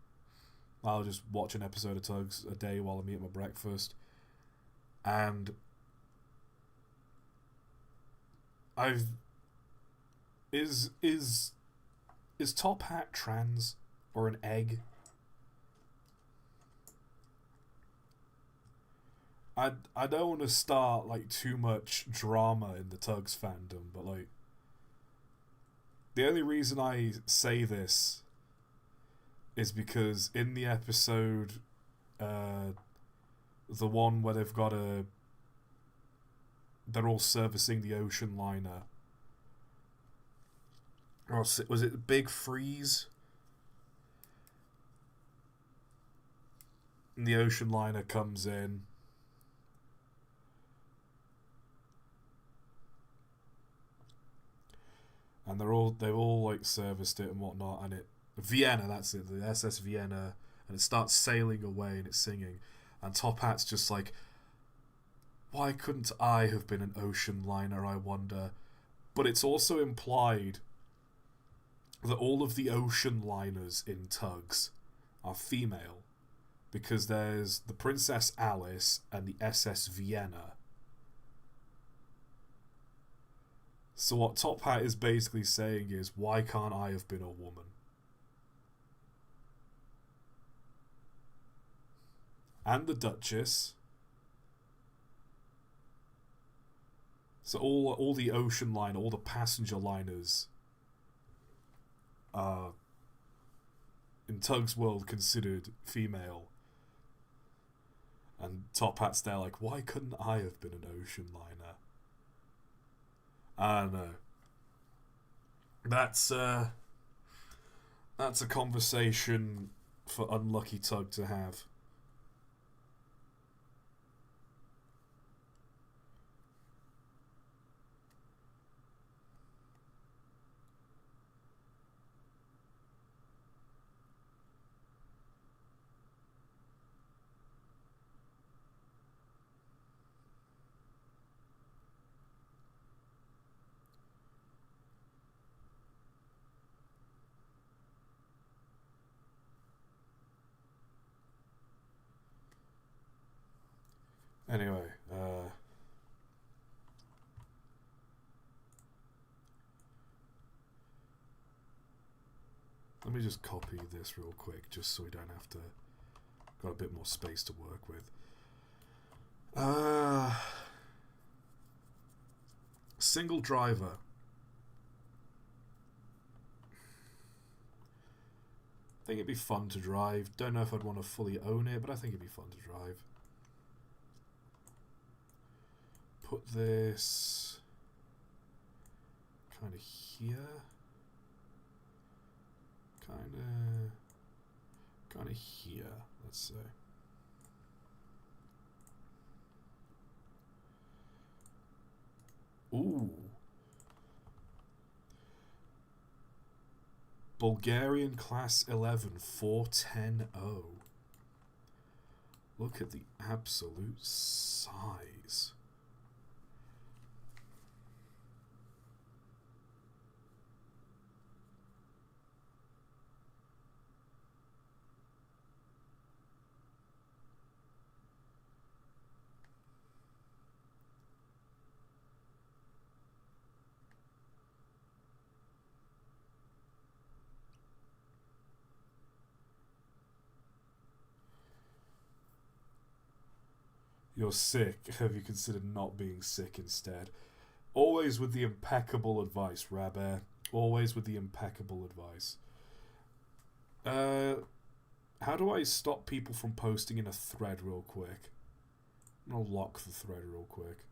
I'll just watch an episode of Tugs a day while I'm eating my breakfast. And Is Top Hat trans or an egg? I don't want to start like too much drama in the Tugs fandom, but like the only reason I say this is because in the episode, the one where they're all servicing the ocean liner. Or was it Big Freeze? And the ocean liner comes in. And they've all like serviced it and whatnot, and Vienna, that's it, the SS Vienna, and it starts sailing away and it's singing, and Top Hat's just like, why couldn't I have been an ocean liner, I wonder? But it's also implied that all of the ocean liners in Tugs are female, because there's the Princess Alice and the SS Vienna. So what Top Hat is basically saying is, why can't I have been a woman? And the Duchess. So all the ocean liner, all the passenger liners are, in Tug's world, considered female. And Top Hat's there like, why couldn't I have been an ocean liner? I don't know. That's a conversation for Unlucky Tug to have. Anyway, let me just copy this real quick, just so we don't have to, got a bit more space to work with. Single driver. I think it'd be fun to drive. Don't know if I'd want to fully own it, but I think it'd be fun to drive. put this kind of here. Kind of here, let's say. Ooh. Bulgarian Class 11, 410-0. Look at the absolute size. You're sick. Have you considered not being sick instead? Always with the impeccable advice, Rabbe. Always with the impeccable advice. How do I stop people from posting in a thread real quick? I'm gonna lock the thread real quick.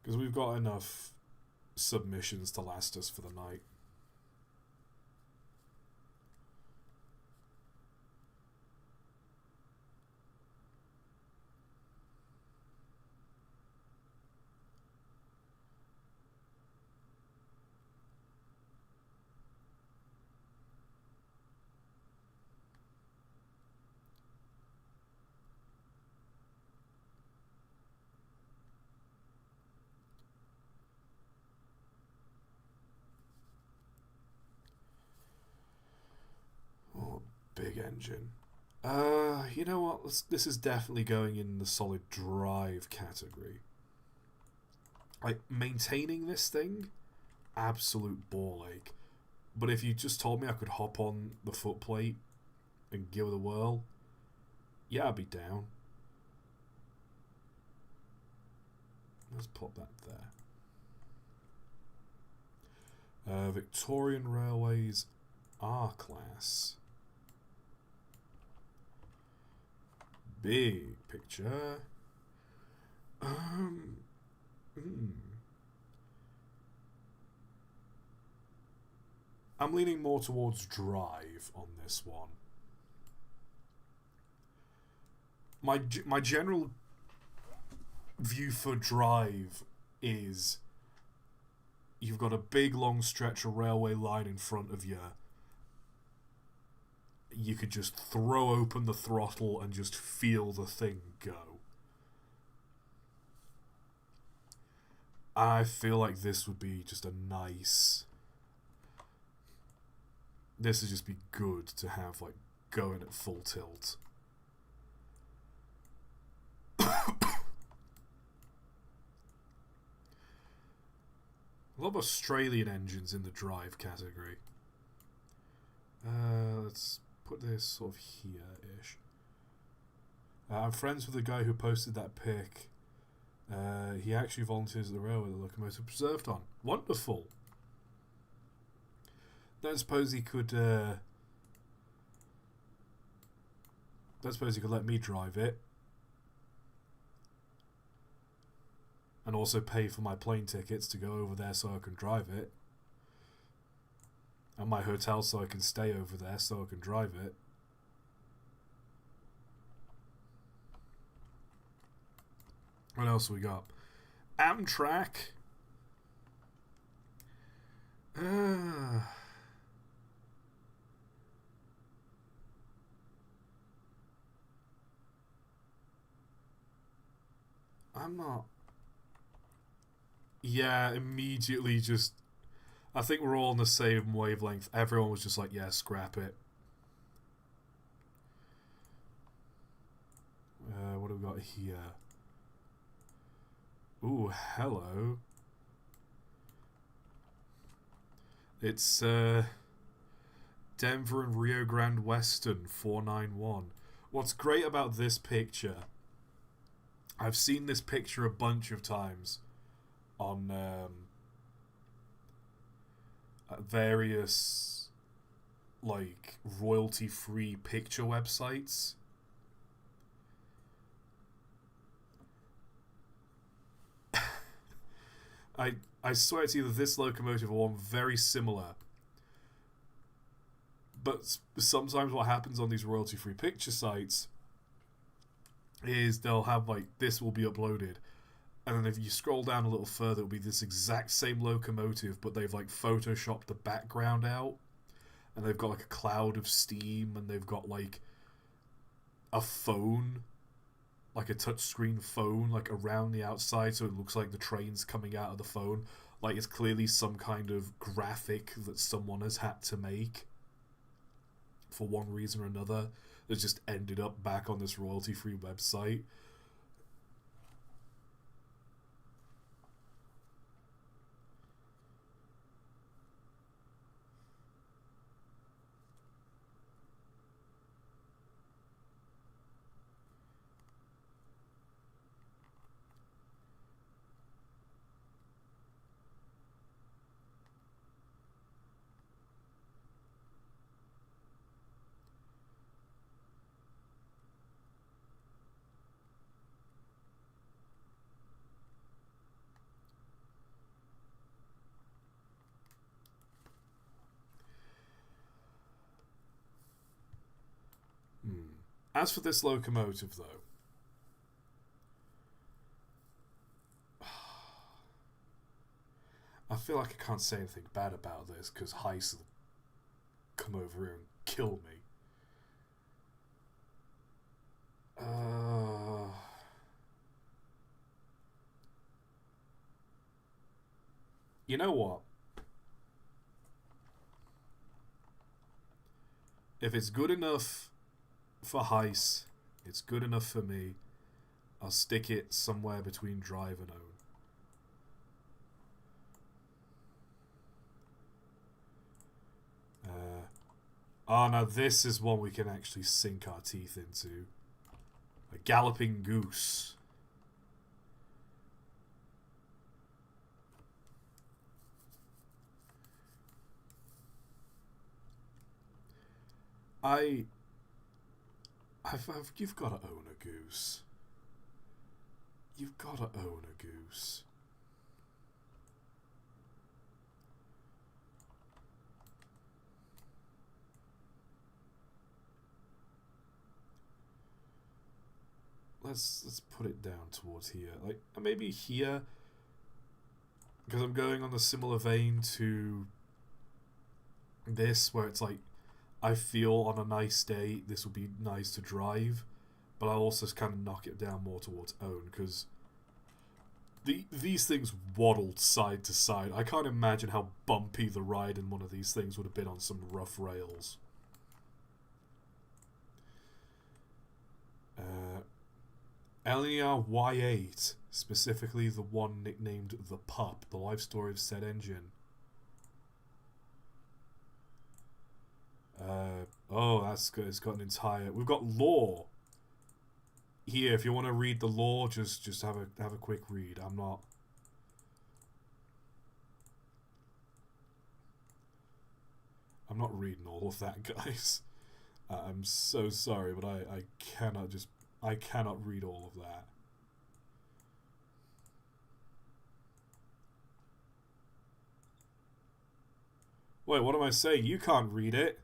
Because we've got enough submissions to last us for the night. Big engine. You know what? This is definitely going in the solid drive category. Like, maintaining this thing, absolute ball ache. But if you just told me I could hop on the footplate and give it a whirl, yeah, I'd be down. Let's put that there. Victorian Railways R-Class. Big picture. I'm leaning more towards drive on this one. My general view for drive is you've got a big long stretch of railway line in front of you. You could just throw open the throttle and just feel the thing go. I feel like this would be just a nice... This would just be good to have, like, going at full tilt. A lot of Australian engines in the drive category. Let's put this sort of here-ish. I'm friends with the guy who posted that pic. He actually volunteers at the railway the locomotive preserved on. Wonderful. Don't suppose he could. Don't suppose he could let me drive it, and also pay for my plane tickets to go over there so I can drive it, and my hotel so I can stay over there so I can drive it. What else we got? Amtrak. I'm not... Yeah, immediately just... I think we're all on the same wavelength. Everyone was just like, yeah, scrap it. What do we got here? Ooh, hello. It's Denver and Rio Grande Western 491. What's great about this picture, I've seen this picture a bunch of times on various like royalty-free picture websites. I swear it's either this locomotive or one very similar. But sometimes what happens on these royalty-free picture sites is they'll have like, this will be uploaded, and then if you scroll down a little further, it'll be this exact same locomotive, but they've like photoshopped the background out, and they've got like a cloud of steam, and they've got like a phone, like a touchscreen phone, like around the outside, so it looks like the train's coming out of the phone. Like it's clearly some kind of graphic that someone has had to make for one reason or another, that just ended up back on this royalty-free website. As for this locomotive, though, I feel like I can't say anything bad about this because Heist will come over here and kill me. You know what? If it's good enough for Heist, it's good enough for me. I'll stick it somewhere between Drive and Own. Now this is one we can actually sink our teeth into. A Galloping Goose. You've got to own a goose. You've got to own a goose. Let's put it down towards here, like maybe here, because I'm going on a similar vein to this, where it's like, I feel on a nice day this would be nice to drive, but I'll also kind of knock it down more towards Own, because these things waddled side to side. I can't imagine how bumpy the ride in one of these things would have been on some rough rails. LER Y8, specifically the one nicknamed The Pup, the life story of said engine. Oh, that's good. It's got an entire... We've got lore here. If you want to read the lore, just have a quick read. I'm not reading all of that, guys. I'm so sorry, but I cannot read all of that. Wait, what am I saying? You can't read it.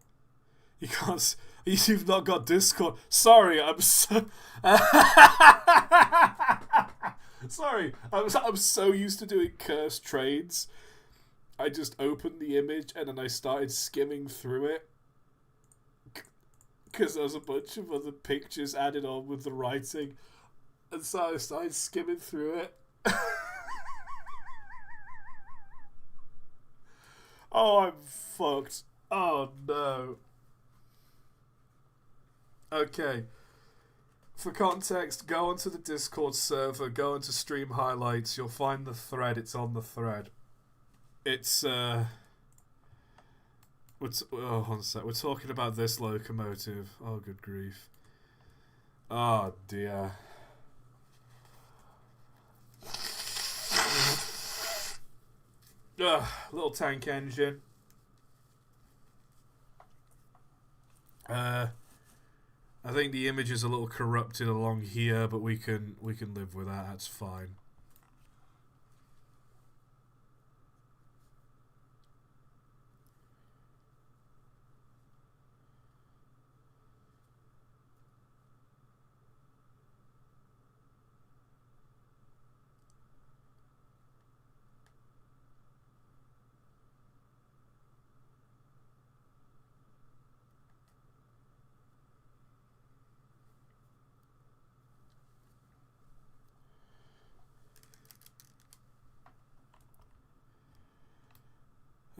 You can't. You've not got Discord. Sorry, I'm so. Sorry, I'm so used to doing cursed trades. I just opened the image and then I started skimming through it. Because there was a bunch of other pictures added on with the writing. And so I started skimming through it. Oh, I'm fucked. Oh, no. Okay. For context, go onto the Discord server, go into Stream Highlights, you'll find the thread, it's on the thread. It's, oh, one sec. We're talking about this locomotive. Oh, good grief. Oh, dear. Little tank engine. Uh, I think the image is a little corrupted along here, but we can live with that. That's fine.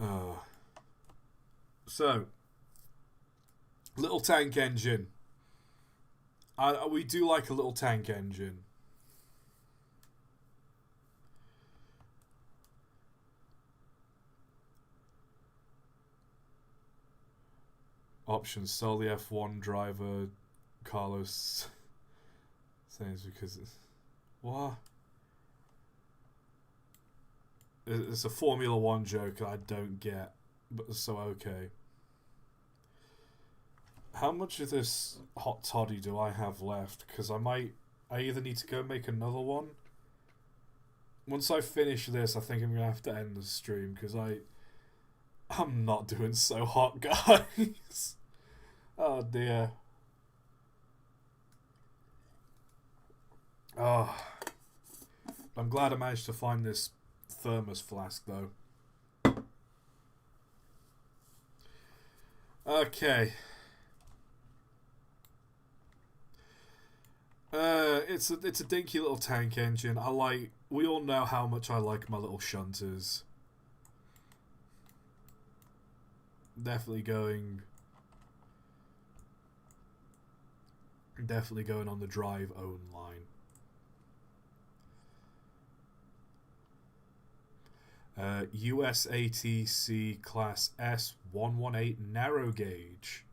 Oh. So, little tank engine. We do like a little tank engine. Options: sell the F1 driver Carlos Sainz because it's what? It's a Formula One joke I don't get, but so okay. How much of this hot toddy do I have left? Because I either need to go make another one. Once I finish this, I think I'm gonna have to end the stream because I'm not doing so hot, guys. Oh dear. Oh, I'm glad I managed to find this thermos flask though. Okay. It's a dinky little tank engine. We all know how much I like my little shunters. Definitely going on the drive own line. USATC Class S118 narrow gauge.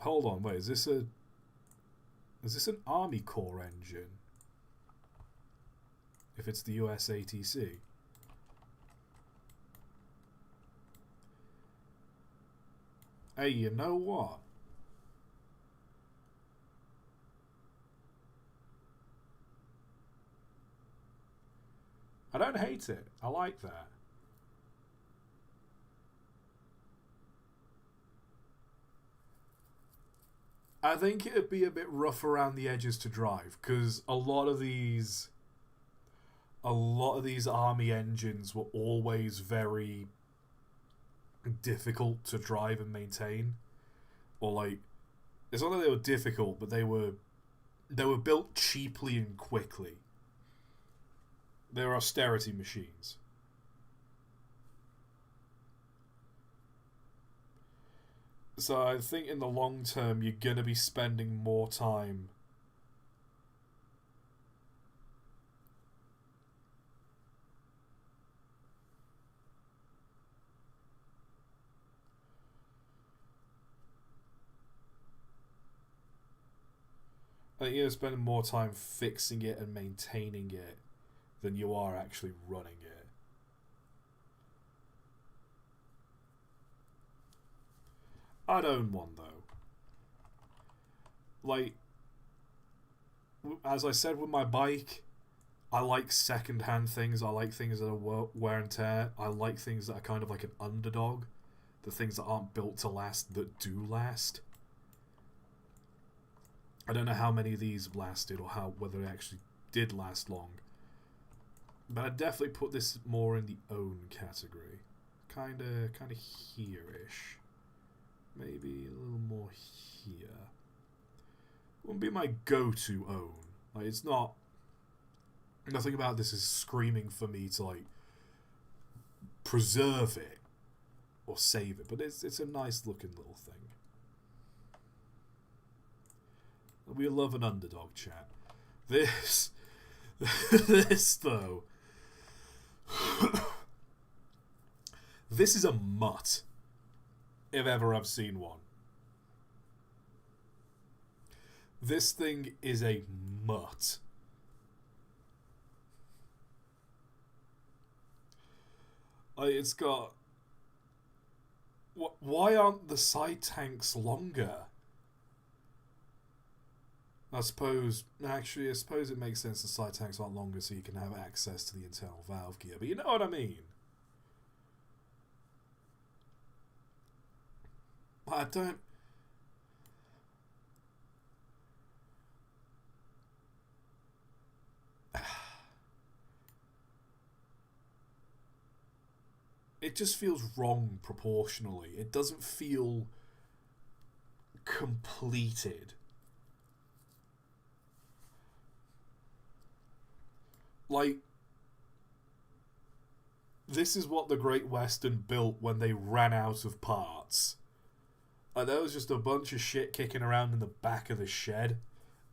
Hold on, wait, is this an Army Corps engine? If it's the USATC. Hey, you know what? I don't hate it. I like that. I think it'd be a bit rough around the edges to drive because a lot of these army engines were always very difficult to drive and maintain, or like it's not that they were difficult, but they were built cheaply and quickly. They're austerity machines. So I think in the long term, you're gonna be spending more time. I think you're spending more time fixing it and maintaining it than you are actually running it. I'd own one though. Like, as I said with my bike, I like second-hand things. I like things that are wear and tear. I like things that are kind of like an underdog. The things that aren't built to last that do last. I don't know how many of these lasted or whether they actually did last long. But I'd definitely put this more in the own category. Kinda here-ish. Maybe a little more here. Wouldn't be my go-to own. Like, it's not... Nothing about this is screaming for me to, like, preserve it or save it. But it's a nice-looking little thing. We love an underdog, chat. This... this, though... this is a mutt. If ever I've seen one. This thing is a mutt. Like, it's got... Why aren't the side tanks longer? I suppose it makes sense the side tanks aren't longer so you can have access to the internal valve gear. But you know what I mean? I don't... It just feels wrong proportionally. It doesn't feel completed. Like, this is what the Great Western built when they ran out of parts. Like, there was just a bunch of shit kicking around in the back of the shed,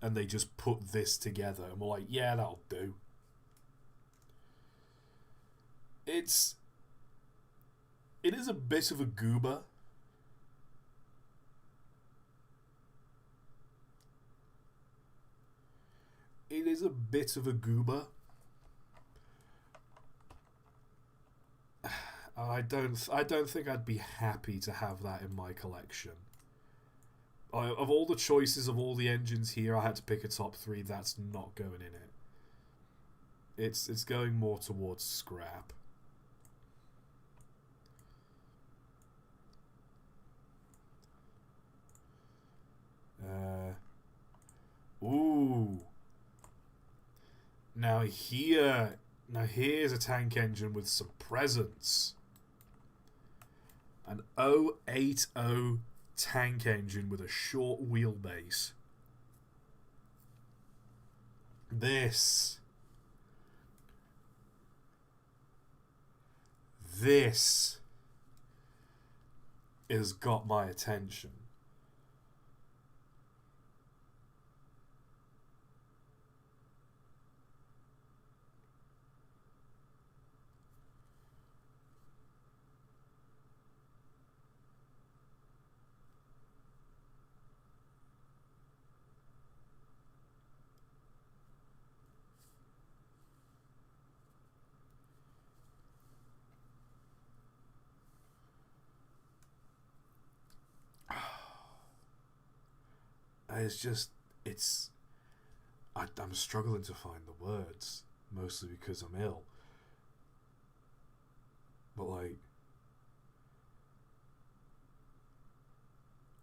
and they just put this together, and we're like, yeah, that'll do. It is a bit of a goober. It is a bit of a goober. I don't think I'd be happy to have that in my collection. Of all the choices of all the engines here, I had to pick a top 3. That's not going in it. It's going more towards scrap. Ooh. Now here's a tank engine with some presence. An 080 tank engine with a short wheelbase. This has got my attention. I'm struggling to find the words, mostly because I'm ill. But like,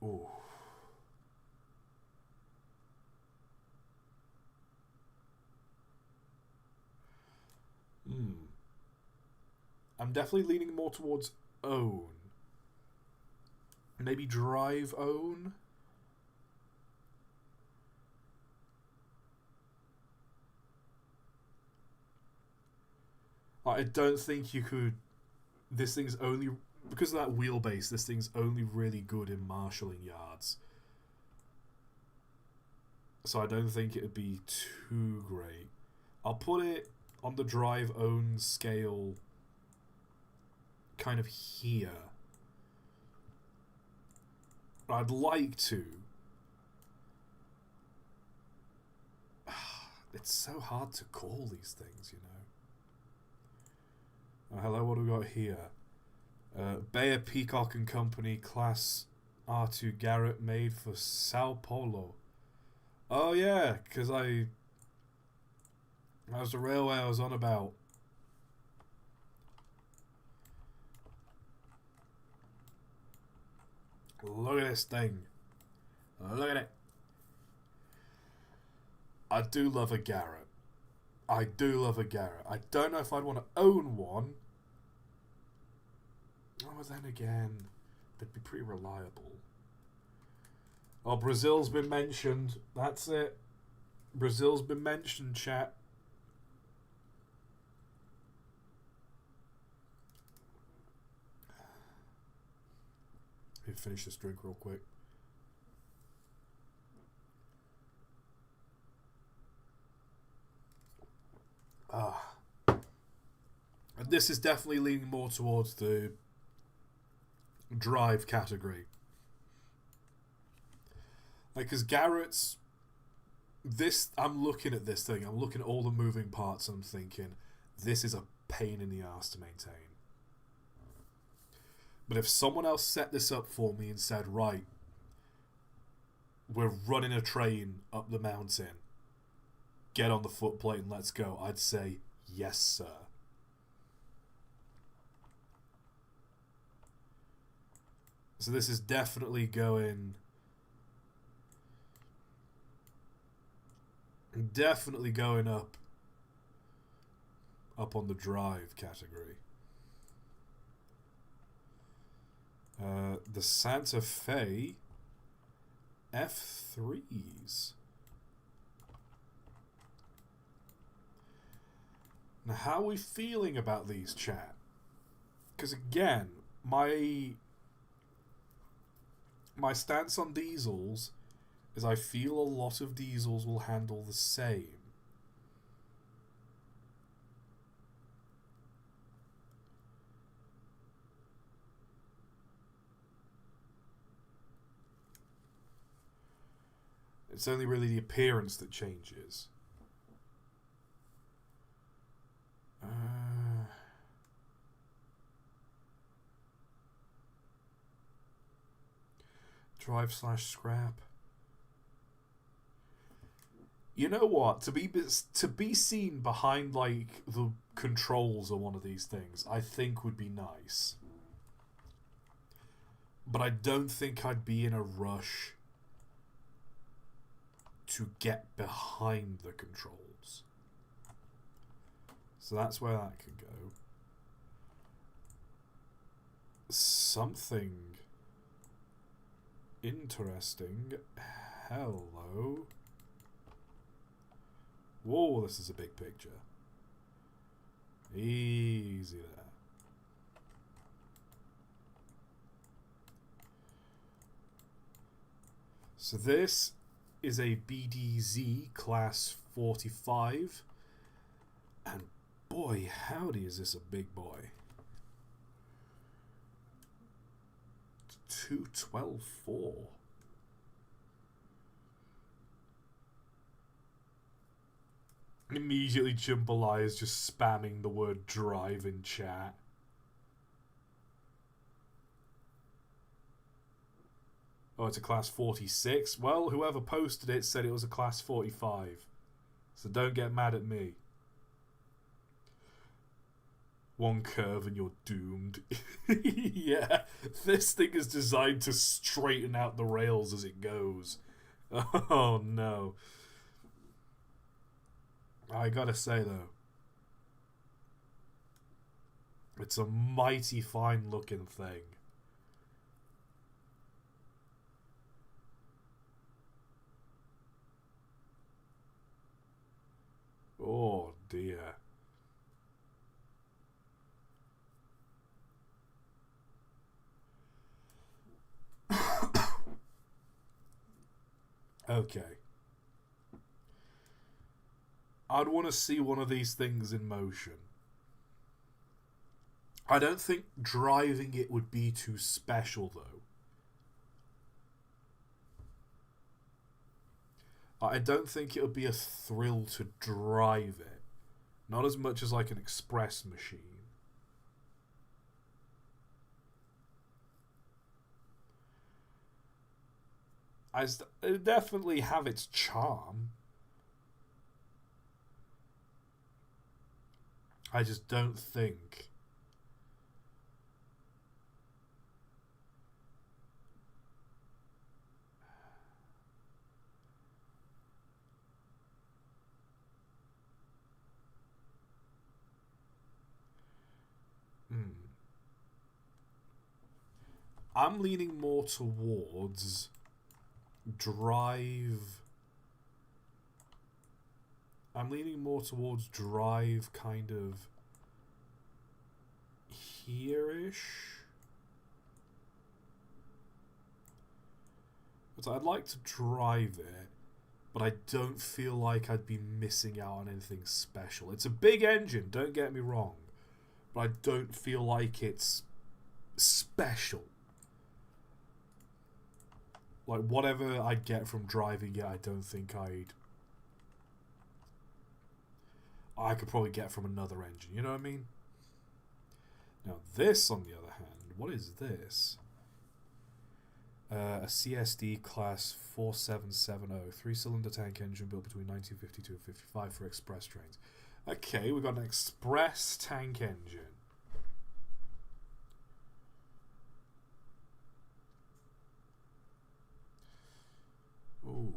ooh. I'm definitely leaning more towards own. Maybe drive own? I don't think you could... This thing's only... Because of that wheelbase, this thing's only really good in marshalling yards. So I don't think it'd be too great. I'll put it on the drive own scale kind of here. I'd like to. It's so hard to call these things, you know. Hello, what do we got here? Bayer, Peacock and Company Class R2 Garrett made for Sao Paulo. Oh yeah, because that was the railway I was on about. Look at this thing. Look at it. I do love a Garrett. I don't know if I'd want to own one. Oh, then again, they'd be pretty reliable. Oh, Brazil's been mentioned. That's it. Brazil's been mentioned, chat. Let me finish this drink real quick. And this is definitely leaning more towards the drive category. Like, because Garrett's... I'm looking at this thing. I'm looking at all the moving parts and I'm thinking, this is a pain in the ass to maintain. But if someone else set this up for me and said, right, we're running a train up the mountain, get on the footplate and let's go, I'd say, yes, sir. So this is definitely going up on the drive category. The Santa Fe F3s. Now, how are we feeling about these, chat? Because again, my stance on diesels is I feel a lot of diesels will handle the same. It's only really the appearance that changes. Drive/scrap. You know what? To be seen behind like the controls of one of these things, I think would be nice. But I don't think I'd be in a rush to get behind the controls. So that's where that can go. Something interesting. Hello. Whoa, this is a big picture. Easy there. So this is a BDZ class 45. And boy, howdy is this a big boy. 212.4. Immediately Jambalaya is just spamming the word drive in chat. Oh, it's a class 46. Well, whoever posted it said it was a class 45. So don't get mad at me. One curve and you're doomed. Yeah, this thing is designed to straighten out the rails as it goes. Oh no. I gotta say though, it's a mighty fine looking thing. Oh dear. Okay. I'd want to see one of these things in motion. I don't think driving it would be too special, though. I don't think it would be a thrill to drive it. Not as much as like an express machine. It definitely have its charm. I just don't think I'm leaning more towards drive. I'm leaning more towards drive kind of here-ish. But I'd like to drive it, but I don't feel like I'd be missing out on anything special. It's a big engine, don't get me wrong, but I don't feel like it's special. Like, whatever I'd get from driving it, I don't think I could probably get from another engine, you know what I mean? Now this, on the other hand, What is this? A CSD class 4770, 3-cylinder tank engine built between 1952 and 55 for express trains. Okay, we've got an express tank engine. Ooh.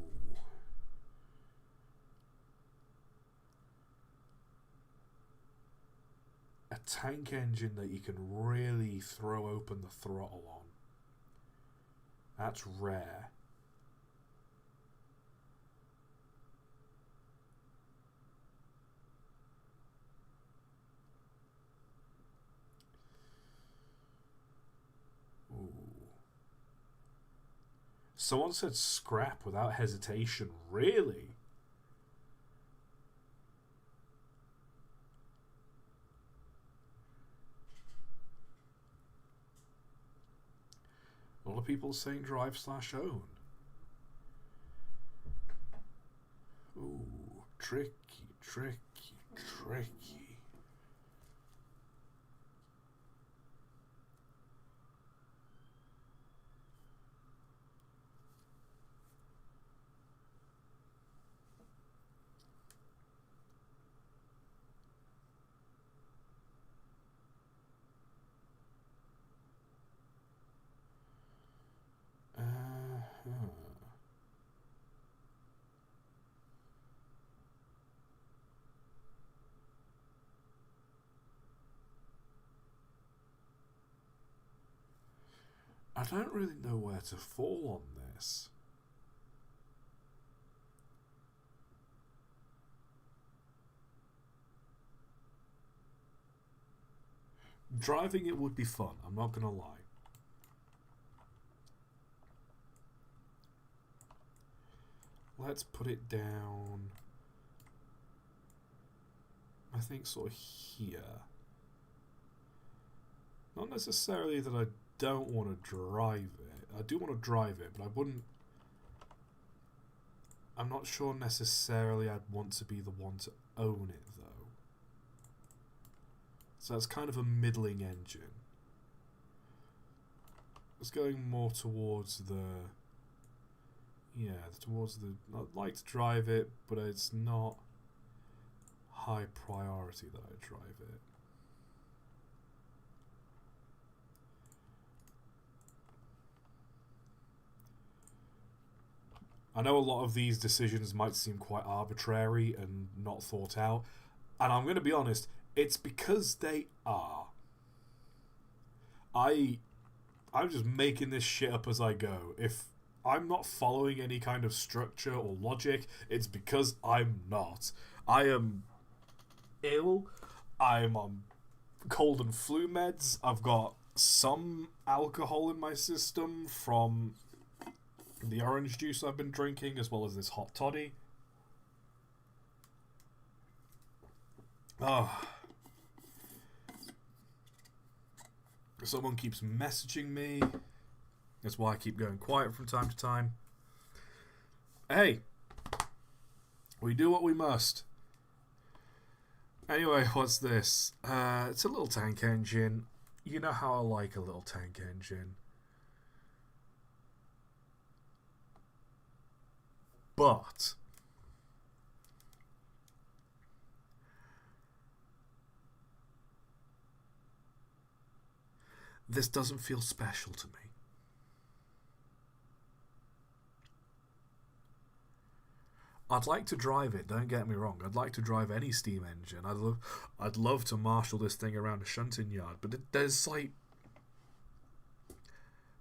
A tank engine that you can really throw open the throttle on. That's rare. Ooh. Someone said scrap without hesitation. Really? A lot of people saying drive/own. Ooh, tricky, tricky, tricky. I don't really know where to fall on this. Driving it would be fun, I'm not gonna lie. Let's put it down, I think, sort of here. Not necessarily that I don't want to drive it. I do want to drive it, but I wouldn't... I'm not sure necessarily I'd want to be the one to own it, though. So that's kind of a middling engine. It's going more towards the... Yeah, towards the... I'd like to drive it, but it's not high priority that I drive it. I know a lot of these decisions might seem quite arbitrary and not thought out, and I'm going to be honest, it's because they are. I'm just making this shit up as I go. If I'm not following any kind of structure or logic, it's because I'm not. I am ill. I'm on cold and flu meds. I've got some alcohol in my system from the orange juice I've been drinking, as well as this hot toddy. Oh. Someone keeps messaging me. That's why I keep going quiet from time to time. Hey, we do what we must. Anyway, what's this? It's a little tank engine. You know how I like a little tank engine. But this doesn't feel special to me. I'd like to drive it, don't get me wrong. I'd like to drive any steam engine. I'd love to marshal this thing around a shunting yard, but there's like...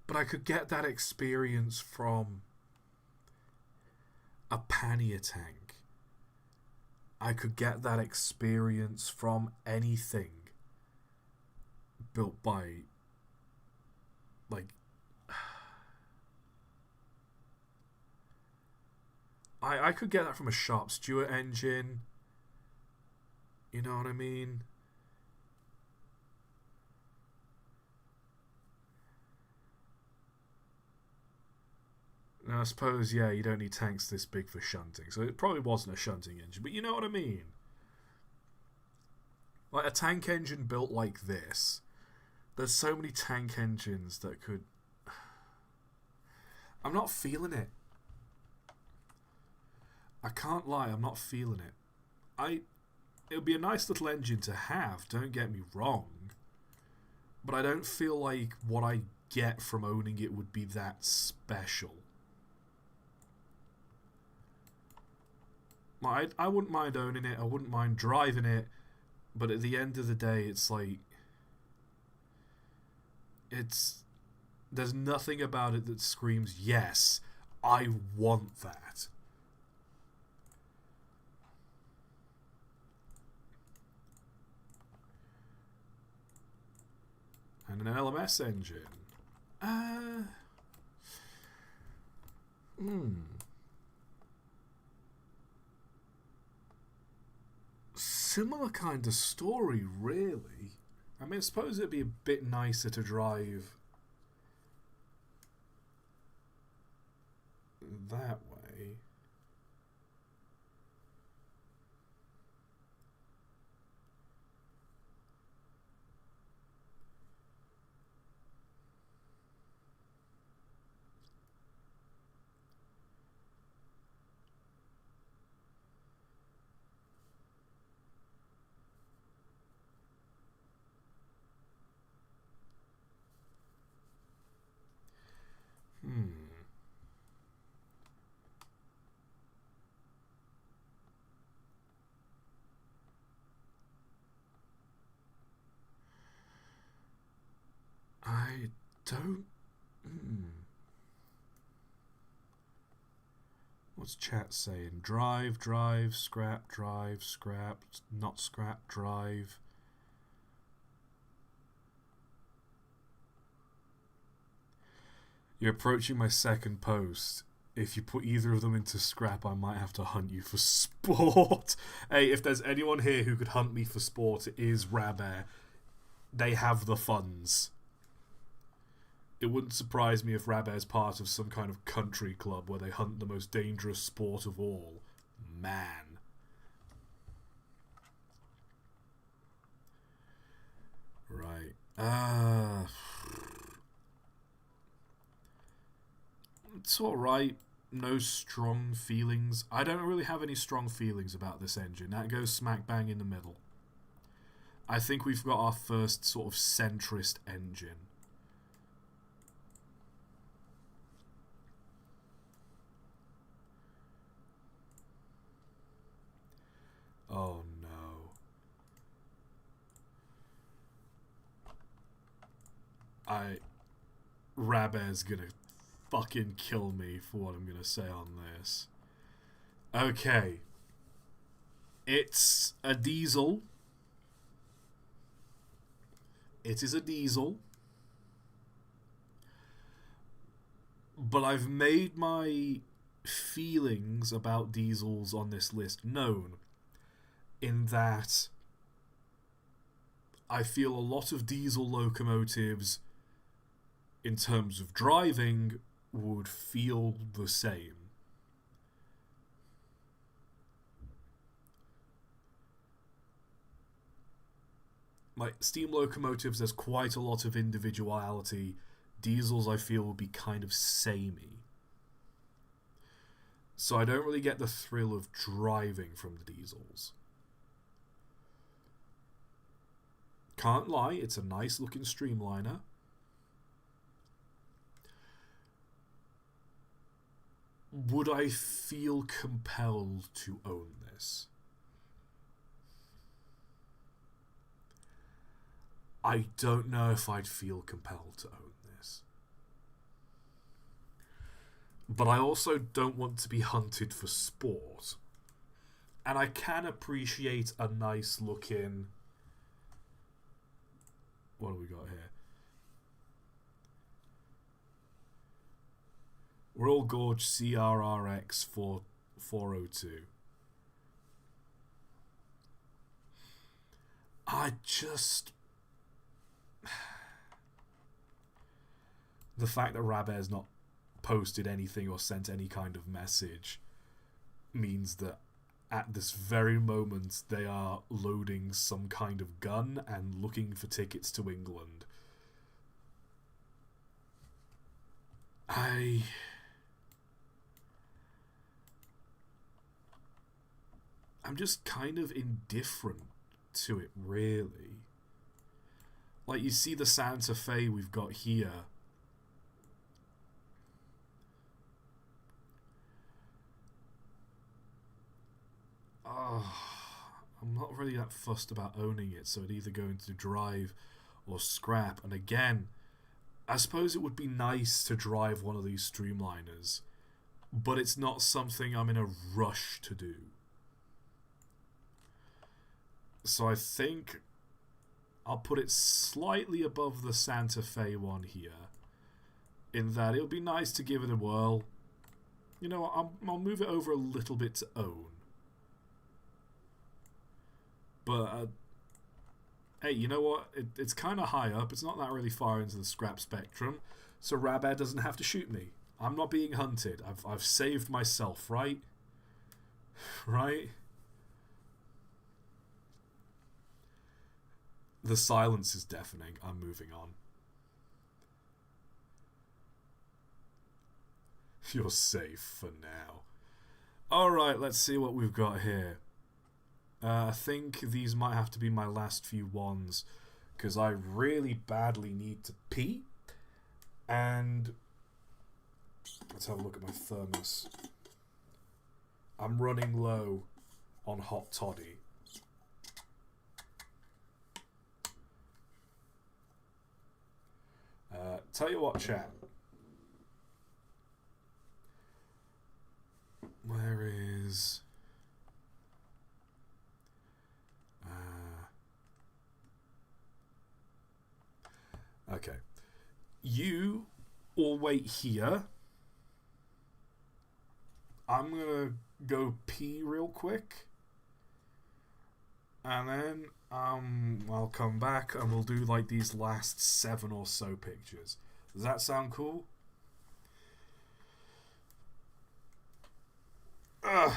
But I could get that experience from a pannier tank. I could get that experience from anything built by, like, I could get that from a Sharp Stewart engine. You know what I mean? Now, I suppose, yeah, you don't need tanks this big for shunting, so it probably wasn't a shunting engine, but you know what I mean? Like, a tank engine built like this, There's so many tank engines that could... I'm not feeling it. I can't lie, I'm not feeling it. It would be a nice little engine to have, don't get me wrong. But I don't feel like what I get from owning it would be that special. I wouldn't mind owning it, I wouldn't mind driving it, but at the end of the day, it's like... There's nothing about it that screams, yes, I want that. And an LMS engine. Similar kind of story, really. I mean, I suppose it'd be a bit nicer to drive that way. I don't... What's chat saying? Drive, scrap, not scrap, drive. You're approaching my second post. If you put either of them into scrap, I might have to hunt you for sport. Hey, if there's anyone here who could hunt me for sport, it is Rabair. They have the funds. It wouldn't surprise me if Rabair's part of some kind of country club where they hunt the most dangerous sport of all. Man. Right. It's alright. No strong feelings. I don't really have any strong feelings about this engine. That goes smack bang in the middle. I think we've got our first sort of centrist engine. Oh no. Rabair's gonna fucking kill me for what I'm gonna say on this. Okay. It's a diesel. It is a diesel. But I've made my feelings about diesels on this list known. In that I feel a lot of diesel locomotives in terms of driving would feel the same. Like steam locomotives, there's quite a lot of individuality. Diesels I feel will be kind of samey. So I don't really get the thrill of driving from the diesels. Can't lie, it's a nice looking streamliner. Would I feel compelled to own this? I don't know if I'd feel compelled to own this. But I also don't want to be hunted for sport. And I can appreciate a nice looking... What do we got here? Royal Gorge CRRX 402. I just... The fact that Rabair's not posted anything or sent any kind of message means that at this very moment they are loading some kind of gun and looking for tickets to England. I'm just kind of indifferent to it, really. Like, you see the Santa Fe we've got here. I'm not really that fussed about owning it, so it'd either go into drive or scrap. And again, I suppose it would be nice to drive one of these streamliners, but it's not something I'm in a rush to do. So I think I'll put it slightly above the Santa Fe one here, in that it'll be nice to give it a whirl. You know, I'll move it over a little bit to own. But, hey, you know what? It's kind of high up. It's not that really far into the scrap spectrum, so Rabad doesn't have to shoot me. I'm not being hunted. I've saved myself, right? Right? The silence is deafening. I'm moving on. You're safe for now. Alright, let's see what we've got here. I think these might have to be my last few ones, because I really badly need to pee. And let's have a look at my thermos. I'm running low on hot toddy. Tell you what, chat. Where is... okay. You all wait here. I'm gonna go pee real quick. And then I'll come back and we'll do like these last 7 or so pictures. Does that sound cool? I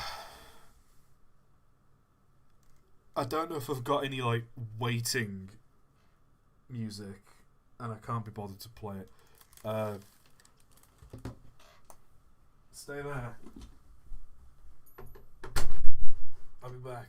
don't know if I've got any like waiting music, and I can't be bothered to play it. Stay there. I'll be back.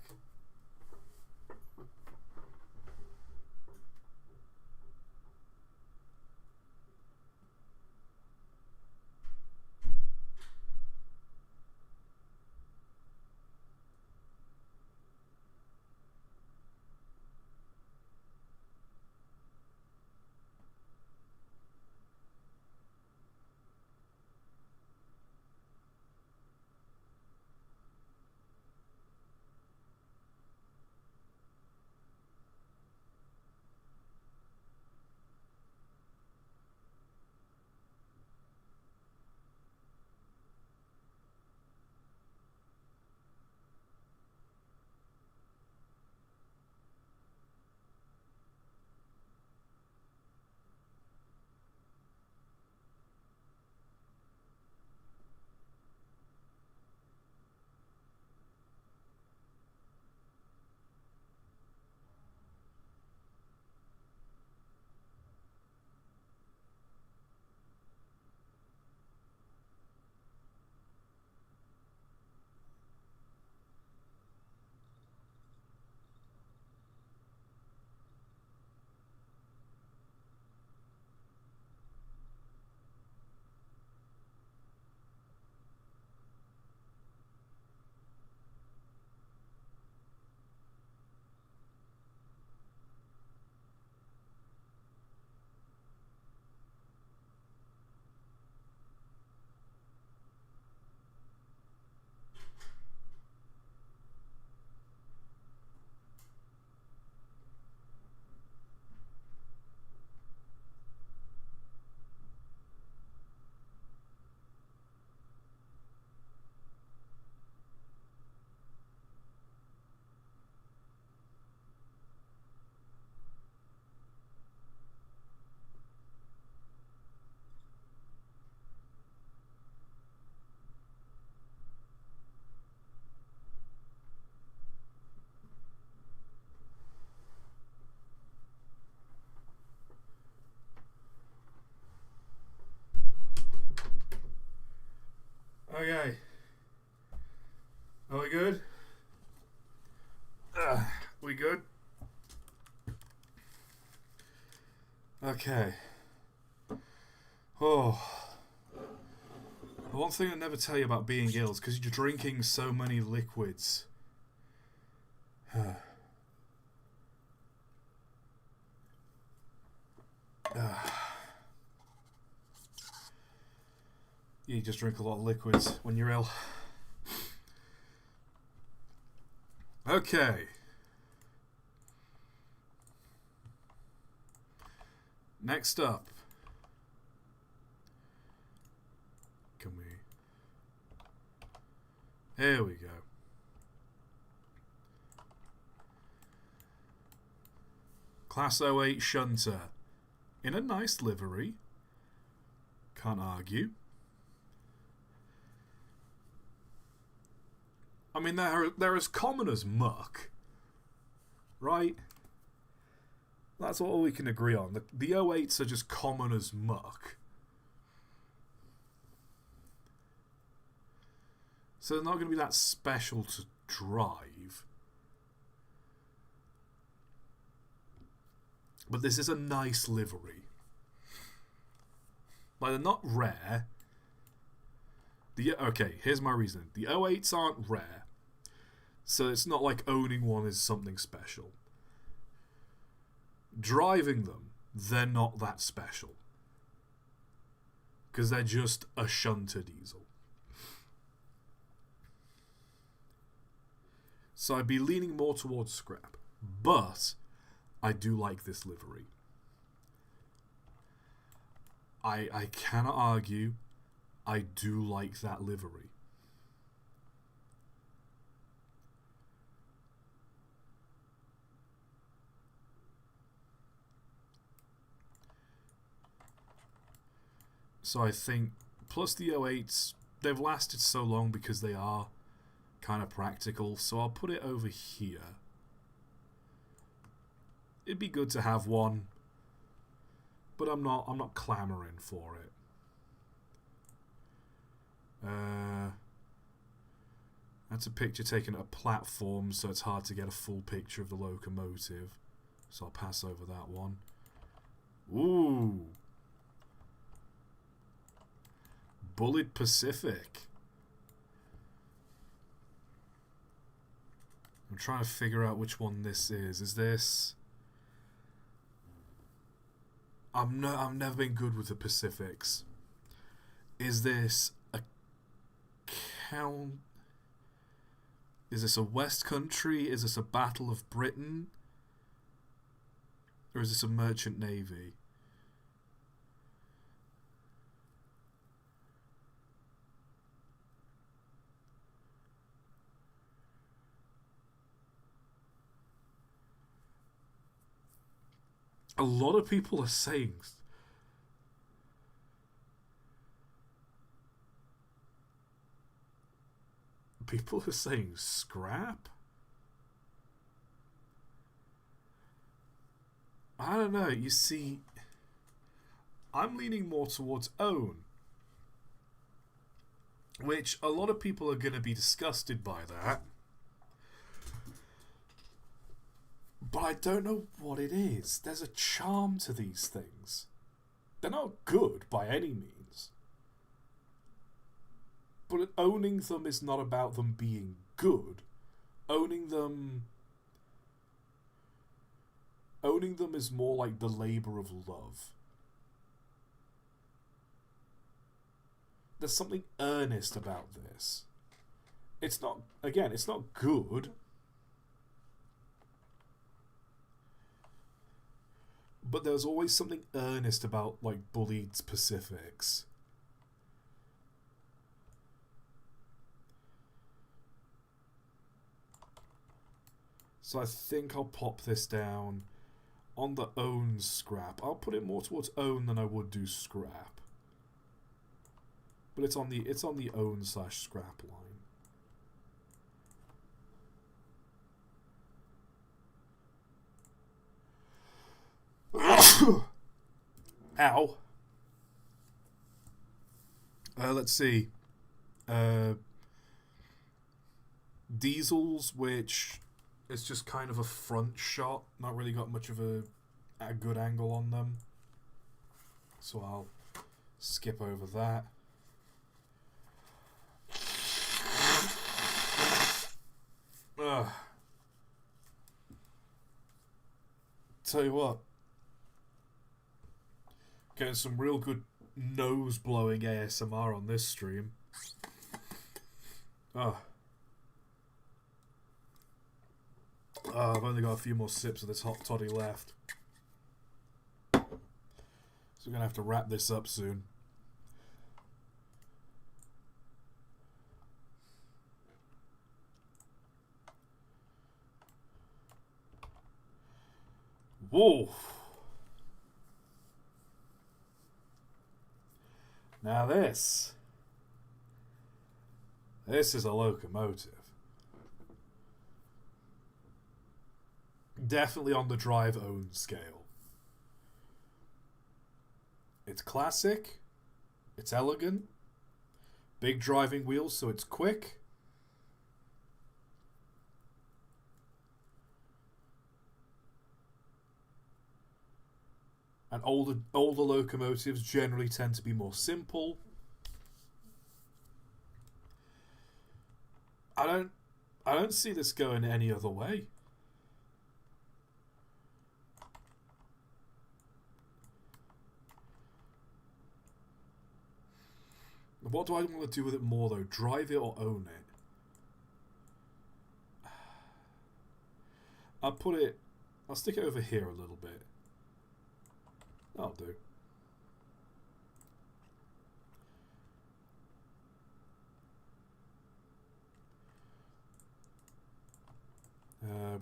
Are we good? We good? Okay. Oh. The one thing I never tell you about being ill is because you're drinking so many liquids. You just drink a lot of liquids when you're ill. Okay. Next up. Can we... There we go. Class 08 Shunter. In a nice livery. Can't argue. I mean, they're as common as muck. Right? That's all we can agree on. The 08s are just common as muck. So they're not going to be that special to drive. But this is a nice livery. Like, they're not rare. Okay, here's my reasoning. The 08s aren't rare. So it's not like owning one is something special. Driving them, they're not that special. Because they're just a shunter diesel. So I'd be leaning more towards scrap. But I do like this livery. I cannot argue. I do like that livery. So I think, plus the 08s, they've lasted so long because they are kind of practical, so I'll put it over here. It'd be good to have one, but I'm not clamoring for it. That's a picture taken at a platform, so it's hard to get a full picture of the locomotive. So I'll pass over that one. Ooh. Bullet Pacific. I'm trying to figure out which one this is. Is this... I've never been good with the Pacifics. Is this a count? Is this a West Country? Is this a Battle of Britain? Or is this a Merchant Navy? A lot of people are saying... People are saying scrap? I don't know. You see, I'm leaning more towards own. Which a lot of people are going to be disgusted by that. But I don't know what it is. There's a charm to these things. They're not good by any means. But owning them is not about them being good. Owning them is more like the labor of love. There's something earnest about this. It's not good. But there's always something earnest about, like, bullied Pacifics. So I think I'll pop this down on the own scrap. I'll put it more towards own than I would do scrap. But it's on the own / scrap line. Ow. Let's see. diesels, which is just kind of a front shot, not really got much of a good angle on them. So I'll skip over that. Ugh. Tell you what, getting some real good nose blowing ASMR on this stream. Ugh. I've only got a few more sips of this hot toddy left. So we're going to have to wrap this up soon. Whoa! Now this is a locomotive. Definitely on the drive-own scale. It's classic. It's elegant. Big driving wheels, so it's quick. And older locomotives generally tend to be more simple. I don't see this going any other way. What do I want to do with it more though? Drive it or own it? I'll stick it over here a little bit. That'll do.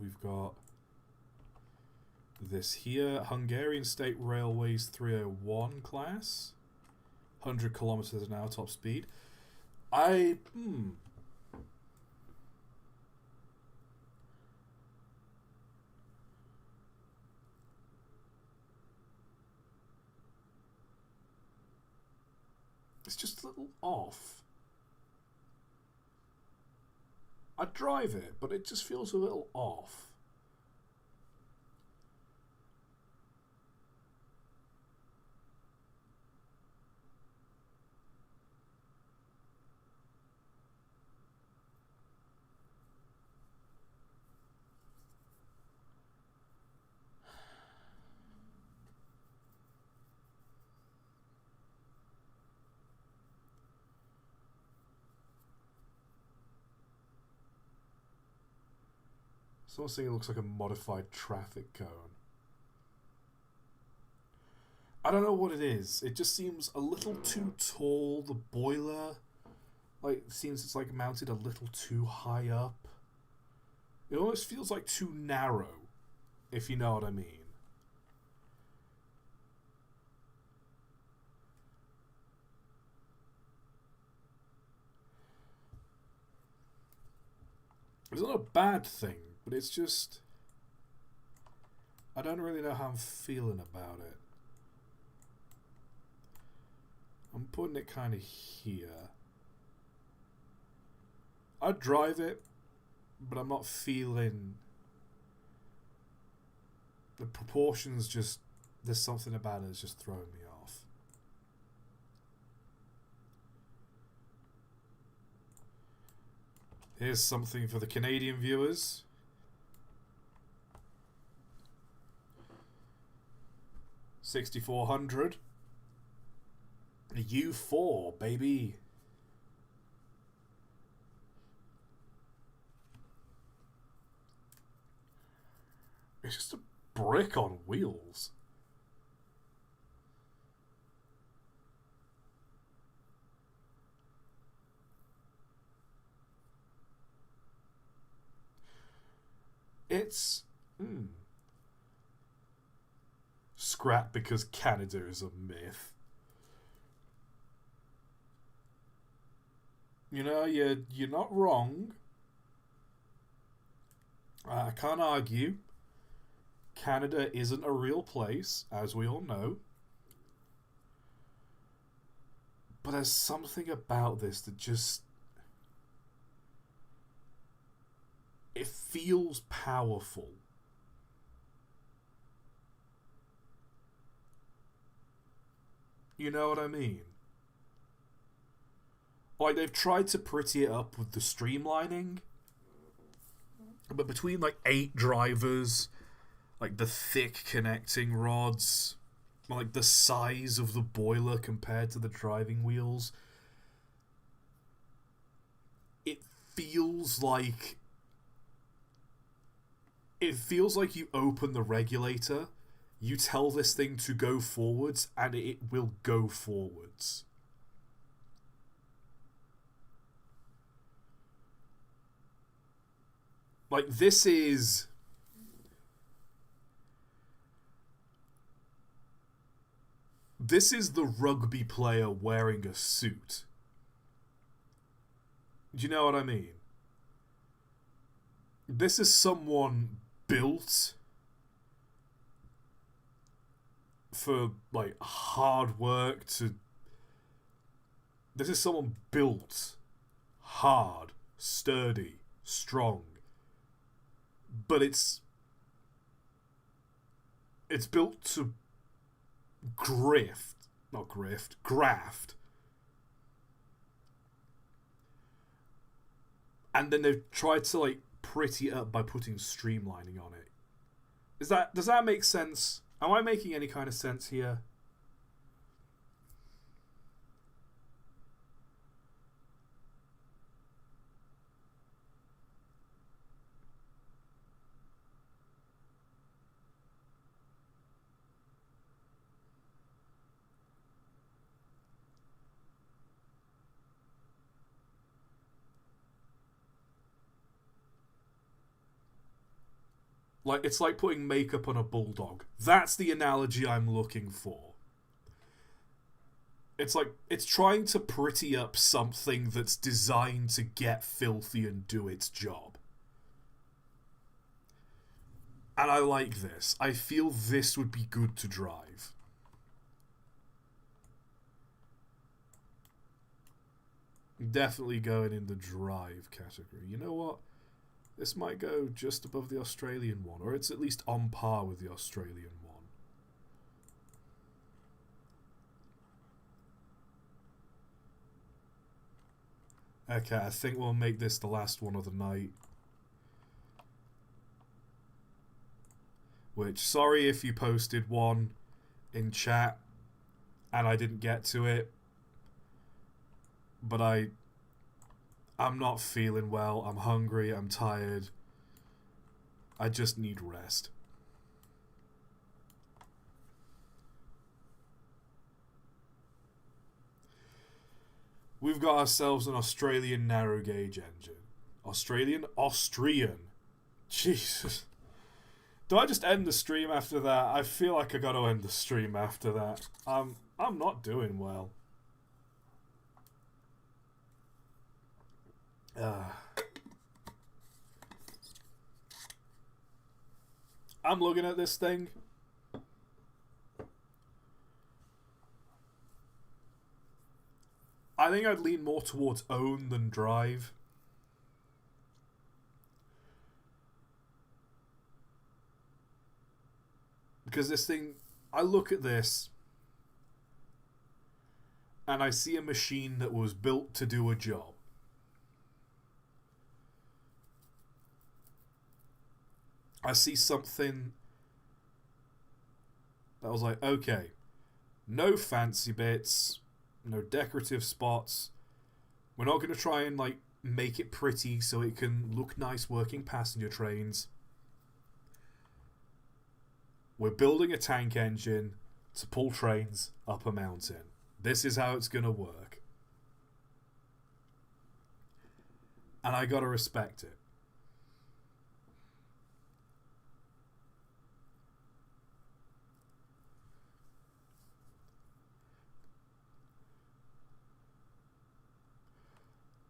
We've got this here, Hungarian State Railways 301 class. 100 kilometers an hour top speed. It's just a little off. I'd drive it, but it just feels a little off. Someone's saying it looks like a modified traffic cone. I don't know what it is. It just seems a little too tall. The boiler, seems it's mounted a little too high up. It almost feels like too narrow, if you know what I mean. It's not a bad thing, but it's just... I don't really know how I'm feeling about it. I'm putting it kind of here. I'd drive it, but I'm not feeling... The proportions just... There's something about it that's just throwing me off. Here's something for the Canadian viewers. $6,400. A U4, baby. It's just a brick on wheels. It's... Scrap because Canada is a myth. You know, you're not wrong. I can't argue. Canada isn't a real place, as we all know. But there's something about this that just... it feels powerful. You know what I mean? Like, they've tried to pretty it up with the streamlining, but between like 8 drivers, like the thick connecting rods, like the size of the boiler compared to the driving wheels, it feels like you open the regulator, you tell this thing to go forwards, and it will go forwards. Like, this is the rugby player wearing a suit. Do you know what I mean? This is someone built for, like, hard work to... This is someone built hard, sturdy, strong. But it's built to graft. And then they've tried to, like, pretty it up by putting streamlining on it. Does that make sense? Am I making any kind of sense here? Like, it's like putting makeup on a bulldog. That's the analogy I'm looking for. It's like, it's trying to pretty up something that's designed to get filthy and do its job. And I like this. I feel this would be good to drive. Definitely going in the drive category. You know what? This might go just above the Australian one, or it's at least on par with the Australian one. Okay, I think we'll make this the last one of the night. Which, sorry if you posted one in chat and I didn't get to it. But I'm not feeling well. I'm hungry. I'm tired. I just need rest. We've got ourselves an Australian narrow gauge engine. Austrian. Jesus. Do I just end the stream after that? I feel like I gotta end the stream after that. I'm not doing well. I'm looking at this thing. I think I'd lean more towards own than drive. Because this thing, I look at this and I see a machine that was built to do a job. I see something that was like, okay, no fancy bits, no decorative spots. We're not going to try and like make it pretty so it can look nice working passenger trains. We're building a tank engine to pull trains up a mountain. This is how it's going to work. And I got to respect it.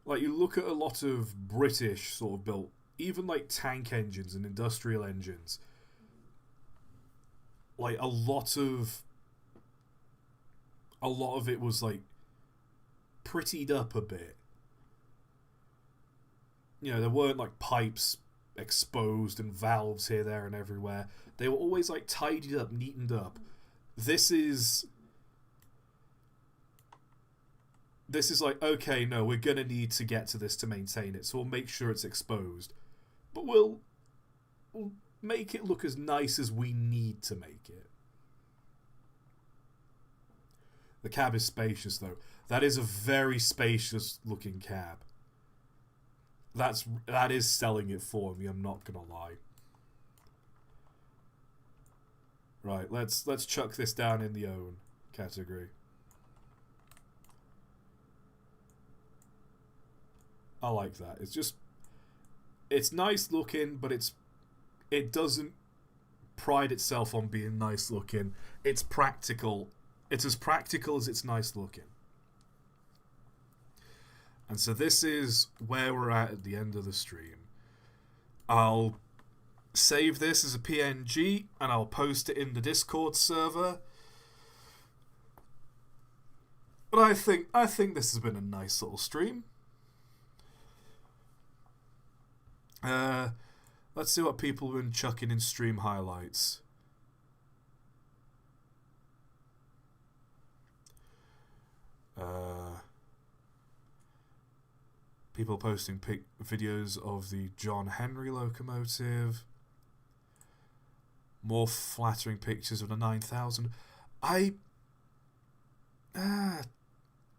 Like, you look at a lot of British sort of built, even like tank engines and industrial engines. Like, a lot of it was like prettied up a bit. You know, there weren't like pipes exposed and valves here, there, and everywhere. They were always like tidied up, neatened up. This is like, okay, no, we're gonna need to get to this to maintain it, so we'll make sure it's exposed, but we'll make it look as nice as we need to make it. The cab is spacious, though. That is a very spacious looking cab. That is selling it for me, I'm not gonna lie. Right, let's chuck this down in the own category. I like that. It's nice looking, but it doesn't pride itself on being nice looking. It's practical. It's as practical as it's nice looking. And so this is where we're at the end of the stream. I'll save this as a PNG and I'll post it in the Discord server. But I think this has been a nice little stream. Let's see what people have been chucking in stream highlights. People posting videos of the John Henry locomotive. More flattering pictures of the 9000.